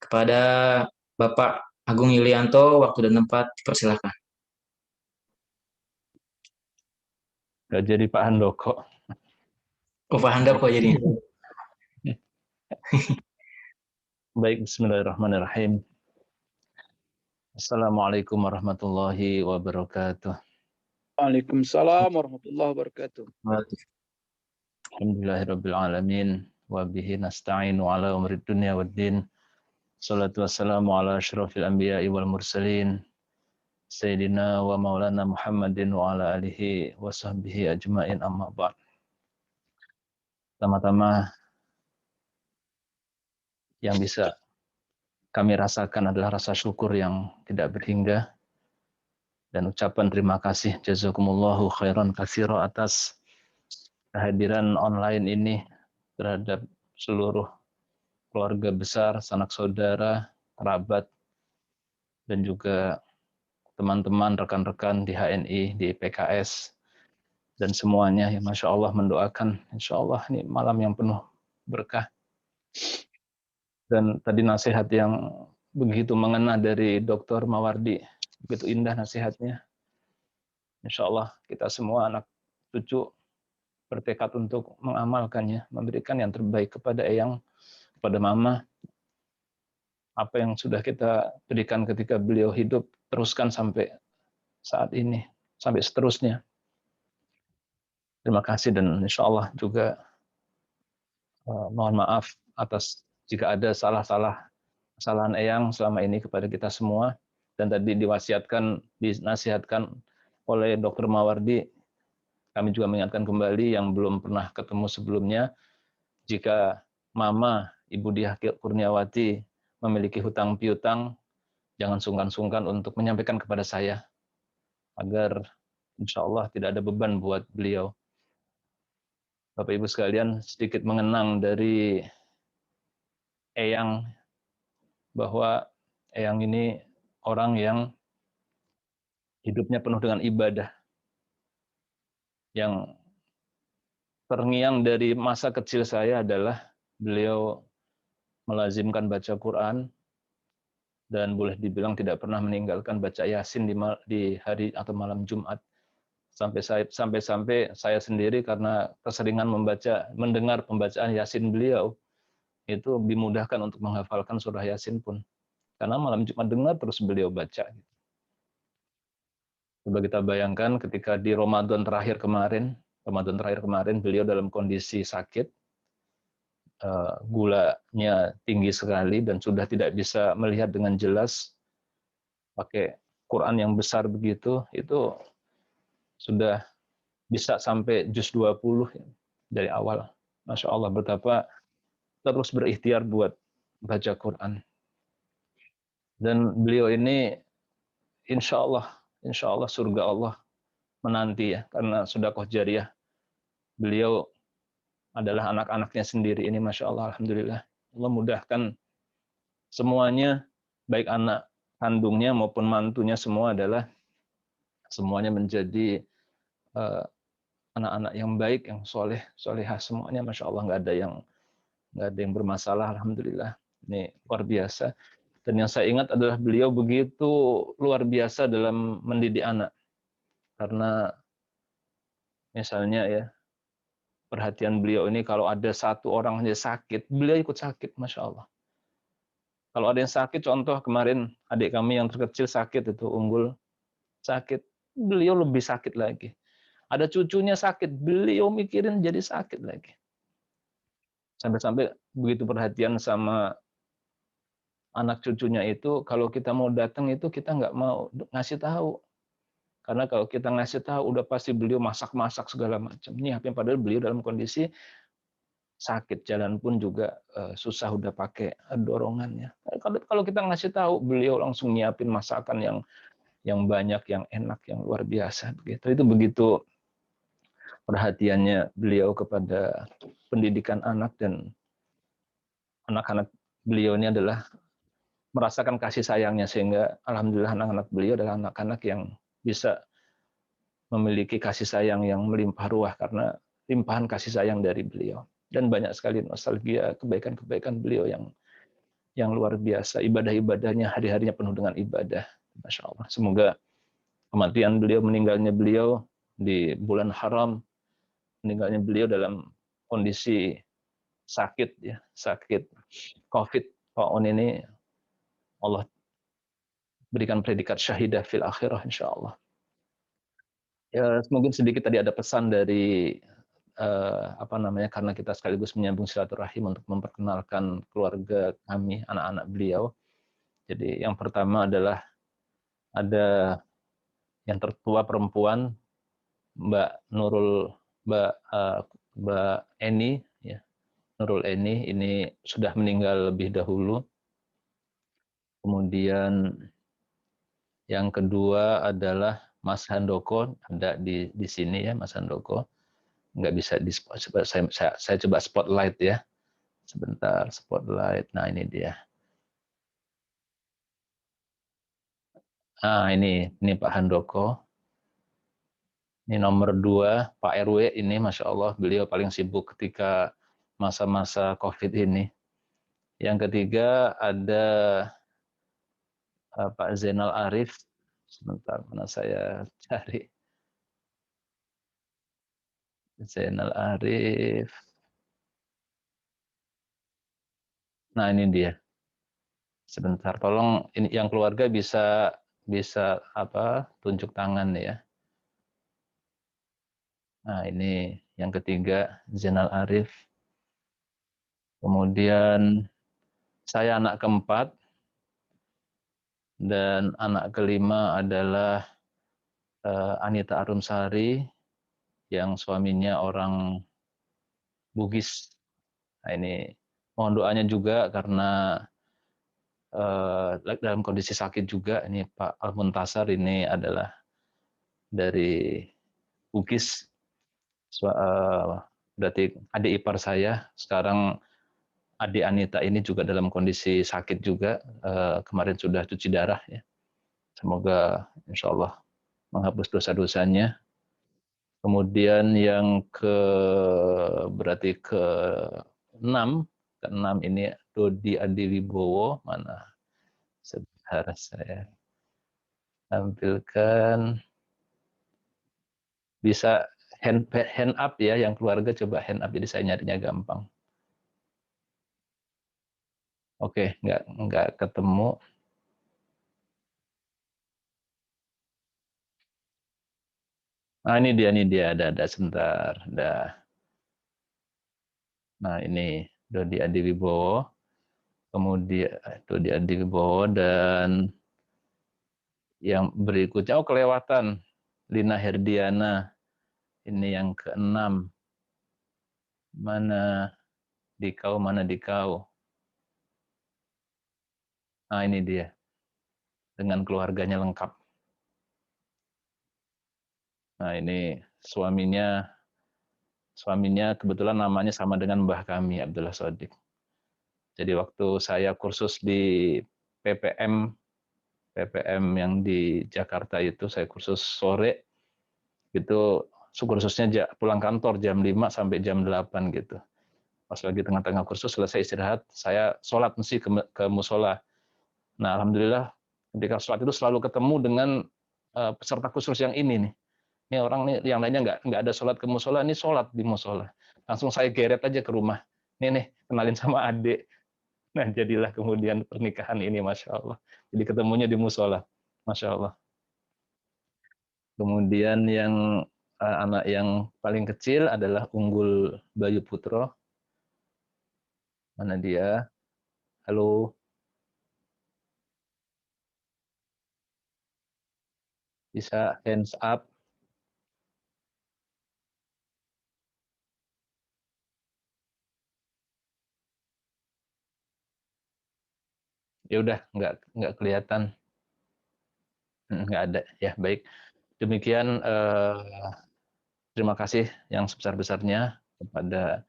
kepada Bapak Agung Yulianto. Waktu dan tempat dipersilakan. Gak jadi Pak Handoko. Oh, Pak Handoko jadi. Baik, bismillahirrahmanirrahim. Assalamualaikum warahmatullahi wabarakatuh. Waalaikumsalam warahmatullahi wabarakatuh. Alhamdulillahirabbil alamin wa bihi nasta'inu ala umrid dunya waddin. Salatu wassalamu ala asyrafil anbiya'i wal mursalin sayyidina wa maulana Muhammadin wa ala alihi wa sahbihi ajmain, amma ba'd. Pertama-tama yang bisa kami rasakan adalah rasa syukur yang tidak berhingga dan ucapan terima kasih jazakumullahu khairan katsira atas kehadiran online ini terhadap seluruh keluarga besar, sanak saudara, kerabat, dan juga teman-teman, rekan-rekan di HNI, di PKS, dan semuanya. Ya, Masya Allah mendoakan, Insya Allah ini malam yang penuh berkah. Dan tadi nasihat yang begitu mengena dari Dr. Mawardi, begitu indah nasihatnya. Insya Allah kita semua anak cucu bertekad untuk mengamalkannya, memberikan yang terbaik kepada eyang, kepada mama. Apa yang sudah kita berikan ketika beliau hidup, teruskan sampai saat ini, sampai seterusnya. Terima kasih, dan insya Allah juga mohon maaf atas jika ada salah-salah kesalahan Eyang selama ini kepada kita semua, dan tadi dinasihatkan oleh Dr. Mawardi. Kami juga mengingatkan kembali yang belum pernah ketemu sebelumnya, jika Mama Ibu Diah Kurniawati memiliki hutang piutang, jangan sungkan-sungkan untuk menyampaikan kepada saya, agar insya Allah tidak ada beban buat beliau. Bapak Ibu sekalian, sedikit mengenang dari Eyang, bahwa Eyang ini orang yang hidupnya penuh dengan ibadah. Yang terngiang dari masa kecil saya adalah beliau melazimkan baca Quran, dan boleh dibilang tidak pernah meninggalkan baca Yasin di hari atau malam Jumat. Sampai-sampai saya sendiri karena keseringan mendengar pembacaan Yasin beliau, itu dimudahkan untuk menghafalkan surah Yasin pun. Karena malam Jumat dengar terus beliau baca. Coba kita bayangkan ketika di Ramadan terakhir kemarin beliau dalam kondisi sakit, gulanya tinggi sekali dan sudah tidak bisa melihat dengan jelas, pakai Quran yang besar begitu, itu sudah bisa sampai juz 20 dari awal. Masya Allah, betapa terus berikhtiar buat baca Quran. Dan beliau ini insya Allah surga Allah menanti ya, karena sedekah jariyah beliau adalah anak-anaknya sendiri ini, Masya Allah, Alhamdulillah. Allah mudahkan semuanya, baik anak kandungnya maupun mantunya, semuanya menjadi anak-anak yang baik, yang solehah semuanya, Masya Allah, nggak ada yang bermasalah, Alhamdulillah. Ini luar biasa. Dan yang saya ingat adalah beliau begitu luar biasa dalam mendidik anak. Karena misalnya ya, perhatian beliau ini kalau ada satu orang saja sakit, beliau ikut sakit, Masya Allah. Kalau ada yang sakit, contoh kemarin adik kami yang terkecil sakit, itu Unggul sakit, beliau lebih sakit lagi. Ada cucunya sakit, beliau mikirin jadi sakit lagi. Sampai-sampai begitu perhatian sama anak cucunya itu, kalau kita mau datang itu kita nggak mau ngasih tahu. Karena kalau kita ngasih tahu, udah pasti beliau masak-masak segala macam. Nyiapin, padahal beliau dalam kondisi sakit, jalan pun juga susah, udah pakai dorongannya. Kalau kita ngasih tahu, beliau langsung nyiapin masakan yang banyak, yang enak, yang luar biasa. Itu begitu perhatiannya beliau kepada pendidikan anak, dan anak-anak beliau ini adalah merasakan kasih sayangnya, sehingga alhamdulillah anak-anak beliau adalah anak-anak yang bisa memiliki kasih sayang yang melimpah ruah karena limpahan kasih sayang dari beliau. Dan banyak sekali nostalgia kebaikan-kebaikan beliau yang luar biasa. Ibadah-ibadahnya, hari-harinya penuh dengan ibadah. Masya Allah. Semoga kematian beliau, meninggalnya beliau di bulan haram, meninggalnya beliau dalam kondisi sakit ya, sakit COVID tahun ini, Allah berikan predikat syahidah fil akhirah insya Allah. Ya, mungkin sedikit tadi ada pesan dari karena kita sekaligus menyambung silaturahim untuk memperkenalkan keluarga kami, anak-anak beliau. Jadi yang pertama adalah ada yang tertua perempuan, Mbak Eni, ya, Nurul Eni, ini sudah meninggal lebih dahulu. Kemudian yang kedua adalah Mas Handoko, ada di sini ya Mas Handoko. Nggak bisa saya coba spotlight ya. Sebentar, spotlight. Nah, ini dia. Nah, ini Pak Handoko. Ini nomor 2, Pak RW ini, Masya Allah, beliau paling sibuk ketika masa-masa COVID ini. Yang ketiga ada Pak Zainal Arif. Sebentar, mana saya cari. Zainal Arif. Nah, ini dia. Sebentar, tolong ini yang keluarga bisa tunjuk tangan ya. Nah, ini yang ketiga, Zainal Arif. Kemudian saya anak keempat, Dan anak kelima adalah Anita Arumsari yang suaminya orang Bugis. Nah, ini mohon doanya juga karena dalam kondisi sakit juga. Ini Pak Al-Muntasar ini adalah dari Bugis, berarti adik ipar saya. Sekarang adik Anita ini juga dalam kondisi sakit juga, kemarin sudah cuci darah ya. Semoga insya Allah menghapus dosa-dosanya. Kemudian yang berarti keenam ini Dodi Adiwibowo, mana sebentar saya tampilkan. Bisa hand up ya, yang keluarga coba hand up, jadi saya nyarinya gampang. Oke, nggak ketemu. Nah, ini dia, ada sebentar, dah. Nah, ini Dodi Adiwibowo, kemudian Dodi Adiwibowo, dan yang berikutnya, kelewatan, Lina Herdiana, ini yang keenam. Mana Dikau? Nah, ini dia, dengan keluarganya lengkap. Nah, ini suaminya kebetulan namanya sama dengan mbah kami, Abdullah Sodik. Jadi waktu saya kursus di PPM yang di Jakarta itu, saya kursus sore, itu kursusnya pulang kantor jam 5 sampai jam 8 gitu. Pas lagi tengah-tengah kursus, selesai istirahat, saya sholat mesti ke musola. Nah, alhamdulillah ketika sholat itu selalu ketemu dengan peserta kursus yang ini nih. Ini orang nih, yang lainnya nggak ada sholat ke musola, ini sholat di musola. Langsung saya geret aja ke rumah. Nih, kenalin sama adik. Nah, jadilah kemudian pernikahan ini, Masya Allah. Jadi ketemunya di musola, Masya Allah. Kemudian yang anak yang paling kecil adalah Unggul Bayu Putro. Mana dia? Halo. Bisa hands up. Ya udah, nggak kelihatan. Nggak ada. Ya, baik. Demikian, terima kasih yang sebesar-besarnya kepada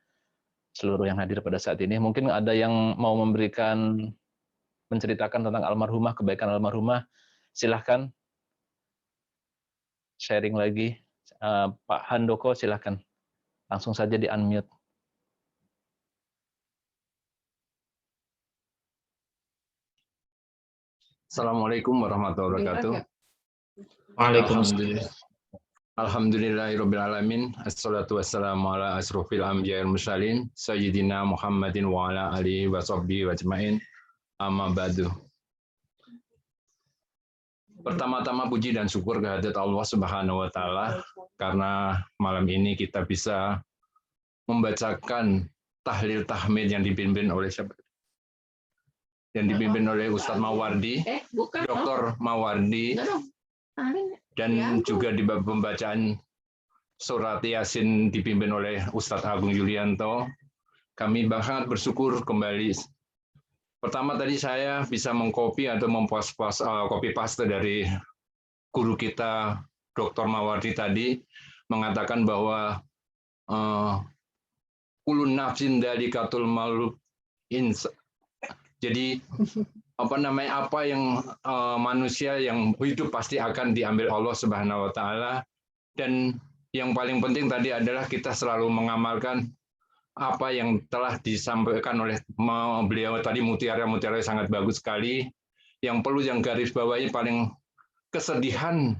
seluruh yang hadir pada saat ini. Mungkin ada yang mau menceritakan tentang almarhumah, kebaikan almarhumah. Silahkan sharing lagi. Pak Handoko, silahkan. Langsung saja di-unmute. Assalamualaikum warahmatullahi wabarakatuh. Waalaikumsalam. Alhamdulillahirrabbilalamin. Assalatu wassalamu ala asrofil anbiya wal mursalin sayyidina Muhammadin wa ala alihi wa sahbihi wa ajmain. Amma ba'du. Pertama-tama puji dan syukur kehadirat Allah Subhanahu wa taala karena malam ini kita bisa membacakan tahlil tahmid yang dipimpin oleh siapa? Yang dipimpin oleh Ustadz Mawardi, Dr. Mawardi, dan juga di bab pembacaan surat Yasin dipimpin oleh Ustadz Agung Yulianto. Kami sangat bersyukur kembali. Pertama tadi saya bisa mengcopy atau copy paste dari guru kita Dr. Mawardi tadi mengatakan bahwa kulun nafsin dalikatul maut. Jadi apa yang manusia yang hidup pasti akan diambil Allah Subhanahu wa taala, dan yang paling penting tadi adalah kita selalu mengamalkan apa yang telah disampaikan oleh beliau tadi. Mutiara sangat bagus sekali. Yang perlu yang garis bawahi paling kesedihan,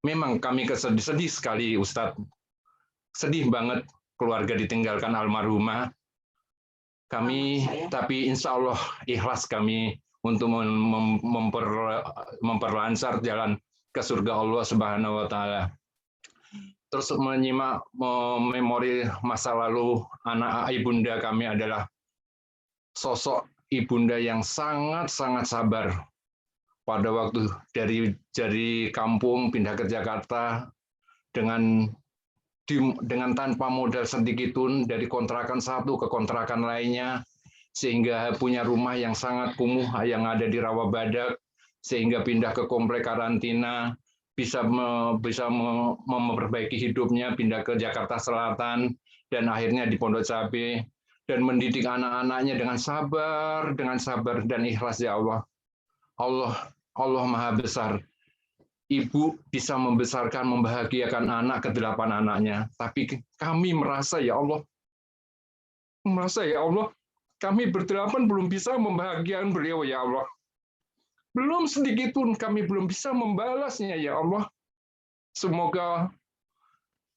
memang kami sedih sekali Ustadz. Sedih banget keluarga ditinggalkan almarhumah. Tapi insya Allah ikhlas kami untuk memperlancar jalan ke surga Allah Subhanahu wa taala. Terus menyimak memori masa lalu anak ibunda kami adalah sosok ibunda yang sangat-sangat sabar. pada waktu dari kampung pindah ke Jakarta dengan tanpa modal sedikit pun, dari kontrakan satu ke kontrakan lainnya, sehingga punya rumah yang sangat kumuh yang ada di Rawabadak, sehingga pindah ke komplek karantina, bisa memperbaiki hidupnya, pindah ke Jakarta Selatan, dan akhirnya di Pondok Cabe, dan mendidik anak-anaknya dengan sabar dan ikhlas. Ya Allah, Allah Maha Besar. Ibu bisa membesarkan, membahagiakan anak ke-8 anaknya. Tapi kami merasa, ya Allah, kami ber-8 belum bisa membahagiakan beliau, ya Allah. Belum sedikit pun kami belum bisa membalasnya, ya Allah. Semoga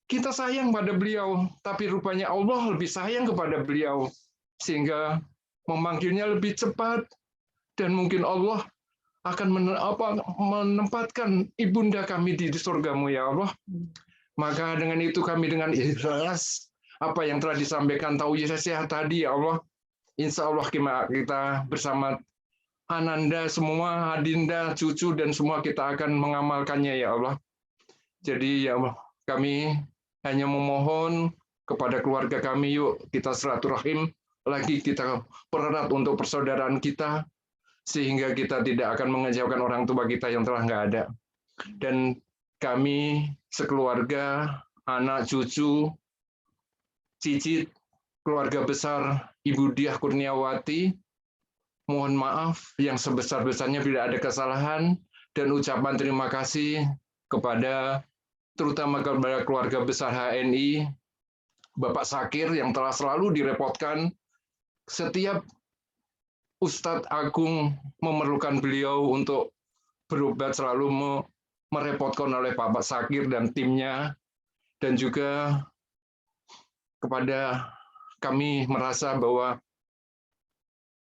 kita sayang pada beliau, tapi rupanya Allah lebih sayang kepada beliau, sehingga memanggilnya lebih cepat, dan mungkin Allah akan menempatkan ibunda kami di surgamu, ya Allah. Maka dengan itu kami dengan ikhlas apa yang telah disampaikan tausiah tadi, ya Allah, insya Allah kita bersama Ananda semua, Adinda, cucu, dan semua kita akan mengamalkannya, ya Allah. Jadi ya Allah, kami hanya memohon kepada keluarga kami, yuk kita silaturahim lagi, kita pererat untuk persaudaraan kita, sehingga kita tidak akan mengecewakan orang tua kita yang telah nggak ada. Dan kami sekeluarga, anak, cucu, cicit, keluarga besar Ibu Diah Kurniawati, mohon maaf yang sebesar-besarnya bila ada kesalahan, dan ucapan terima kasih kepada terutama kepada keluarga besar HNI, Bapak Sakir yang telah selalu direpotkan setiap Ustadz Agung memerlukan beliau untuk berobat, selalu merepotkan oleh Bapak Sakir dan timnya, dan juga kepada kami merasa bahwa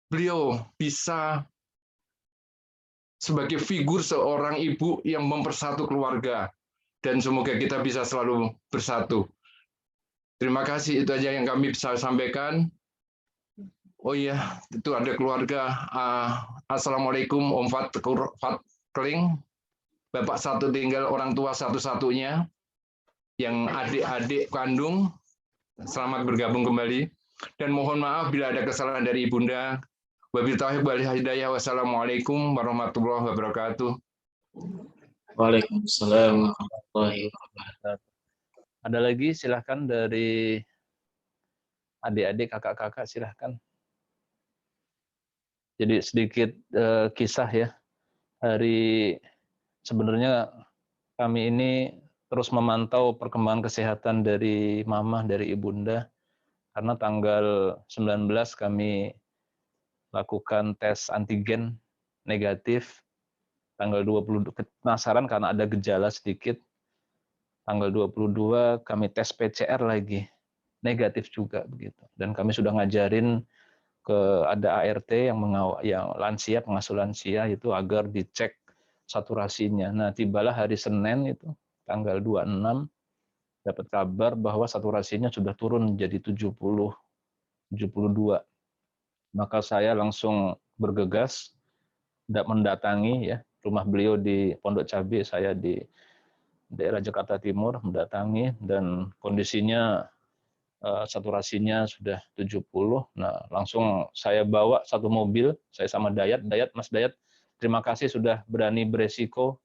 beliau bisa sebagai figur seorang ibu yang mempersatu keluarga, dan semoga kita bisa selalu bersatu. Terima kasih, itu aja yang kami bisa sampaikan. Oh iya, itu ada keluarga. Assalamualaikum Om Fat Kling, Bapak satu tinggal, orang tua satu-satunya, yang adik-adik kandung, selamat bergabung kembali. Dan mohon maaf bila ada kesalahan dari Ibunda. Wabillahi taufiq wal hidayah. Wassalamualaikum warahmatullahi wabarakatuh. Waalaikumsalam warahmatullahi wabarakatuh. Ada lagi, silahkan dari adik-adik, kakak-kakak, silahkan. Jadi sedikit kisah ya. Sebenarnya kami ini terus memantau perkembangan kesehatan dari Mama, dari Ibunda. Karena tanggal 19 kami lakukan tes antigen negatif. Tanggal 20 penasaran karena ada gejala sedikit. Tanggal 22 kami tes PCR lagi. Negatif juga begitu. Dan kami sudah ngajarin ada ART yang lansia, pengasuh lansia itu agar dicek saturasinya. Nah, tibalah hari Senin itu tanggal 26 dapat kabar bahwa saturasinya sudah turun jadi 72. Maka saya langsung bergegas mendatangi ya rumah beliau di Pondok Cabe, saya di daerah Jakarta Timur, mendatangi, dan kondisinya saturasinya sudah 70. Nah, langsung saya bawa satu mobil, saya sama Mas Dayat, terima kasih sudah berani beresiko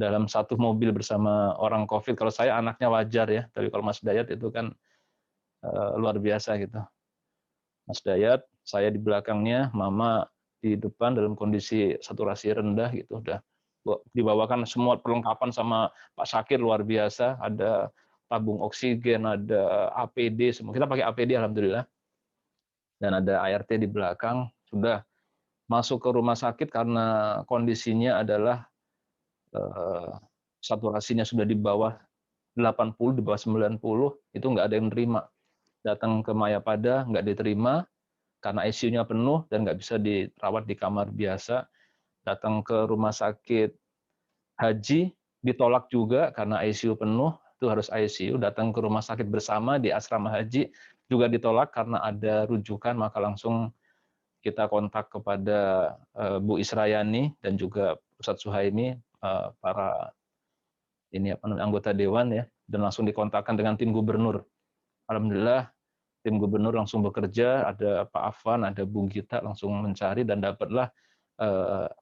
dalam satu mobil bersama orang COVID. Kalau saya anaknya wajar ya, tapi kalau Mas Dayat itu kan luar biasa gitu. Mas Dayat, saya di belakangnya, Mama di depan dalam kondisi saturasi rendah gitu, udah dibawakan semua perlengkapan sama Pak Sakir luar biasa, ada tabung oksigen, ada APD, semua kita pakai APD alhamdulillah, dan ada ART di belakang. Sudah masuk ke rumah sakit karena kondisinya adalah saturasinya sudah di bawah 80, di bawah 90, itu nggak ada yang nerima. Datang ke Mayapada nggak diterima karena ICU-nya penuh dan nggak bisa dirawat di kamar biasa. Datang ke rumah sakit Haji ditolak juga karena ICU penuh, itu harus ICU. Datang ke rumah sakit bersama di asrama haji juga ditolak karena ada rujukan, maka langsung kita kontak kepada Bu Israyani dan juga Ustadz Suhaimi, para anggota dewan ya, dan langsung dikontakkan dengan tim gubernur. Alhamdulillah tim gubernur langsung bekerja, ada Pak Afwan, ada Bu Gita langsung mencari dan dapatlah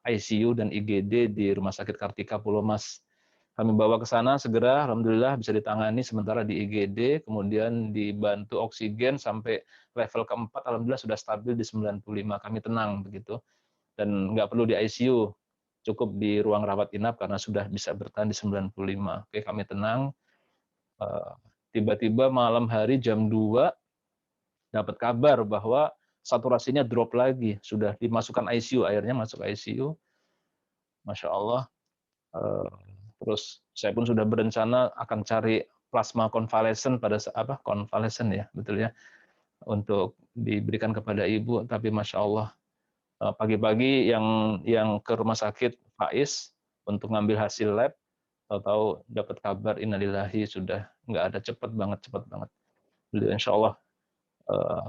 ICU dan IGD di Rumah Sakit Kartika Pulau Mas. Kami bawa ke sana segera, alhamdulillah bisa ditangani sementara di IGD, kemudian dibantu oksigen sampai level keempat, alhamdulillah sudah stabil di 95. Kami tenang begitu, dan nggak perlu di ICU, cukup di ruang rawat inap karena sudah bisa bertahan di 95. Oke, kami tenang. Tiba-tiba malam hari jam 2 dapat kabar bahwa saturasinya drop lagi, sudah dimasukkan ICU, akhirnya masuk ICU. Masya Allah. Terus saya pun sudah berencana akan cari plasma konvalesen konvalesen ya, betul ya, untuk diberikan kepada ibu. Tapi Masya Allah, pagi-pagi yang ke rumah sakit Faiz untuk ngambil hasil lab, tahu dapat kabar innalillahi, sudah nggak ada, cepat banget. Beliau Insya Allah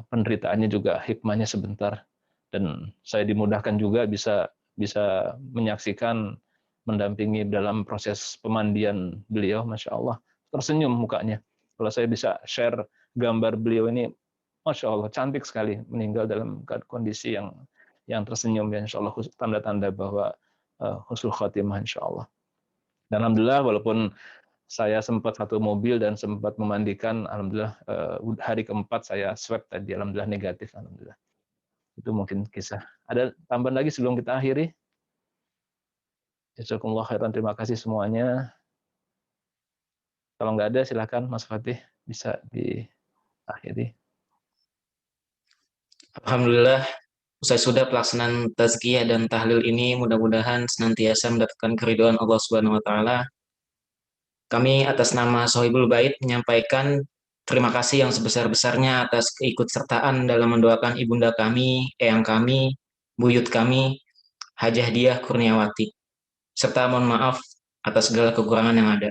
penderitaannya juga hikmahnya sebentar, dan saya dimudahkan juga bisa menyaksikan, mendampingi dalam proses pemandian beliau. Masya Allah, tersenyum mukanya. Kalau saya bisa share gambar beliau ini, Masya Allah, cantik sekali, meninggal dalam kondisi yang tersenyum, ya Insya Allah, tanda-tanda bahwa husnul khotimah Insya Allah. Dan alhamdulillah, walaupun saya sempat satu mobil dan sempat memandikan, alhamdulillah hari keempat saya swab tadi, alhamdulillah negatif, alhamdulillah. Itu mungkin kisah. Ada tambahan lagi sebelum kita akhiri? Jazakumullah khairan, terima kasih semuanya. Kalau nggak ada, silakan Mas Fatih bisa diakhiri. Alhamdulillah, usai sudah pelaksanaan tazkiyah dan tahlil ini, mudah-mudahan senantiasa mendapatkan keridhaan Allah Subhanahu wa taala. Kami atas nama Sohibul Bait menyampaikan terima kasih yang sebesar-besarnya atas keikutsertaan dalam mendoakan ibunda kami, eyang kami, buyut kami, Hajah Diah Kurniawati, serta mohon maaf atas segala kekurangan yang ada.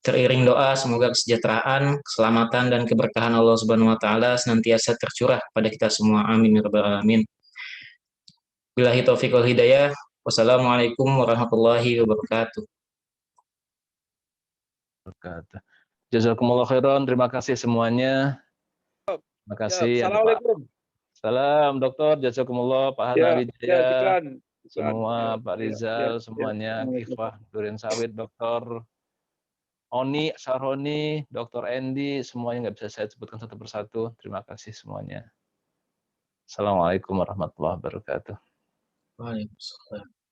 Teriring doa semoga kesejahteraan, keselamatan, dan keberkahan Allah Subhanahu wa taala senantiasa tercurah pada kita semua. Amin ya rabbal alamin. Billahi taufiq wal hidayah. Wassalamualaikum warahmatullahi wabarakatuh. Jazakumullah khairan, terima kasih semuanya. Terima kasih. Assalamualaikum. Salam Dokter, jazakumullah, Pak Hana Wijaya, semua, Pak Rizal, semuanya, Kifah, Durin Sawit, Dokter Oni, Saroni, Dokter Endi, semuanya nggak bisa saya sebutkan satu persatu. Terima kasih semuanya. Assalamualaikum warahmatullahi wabarakatuh. Waalaikumsalam.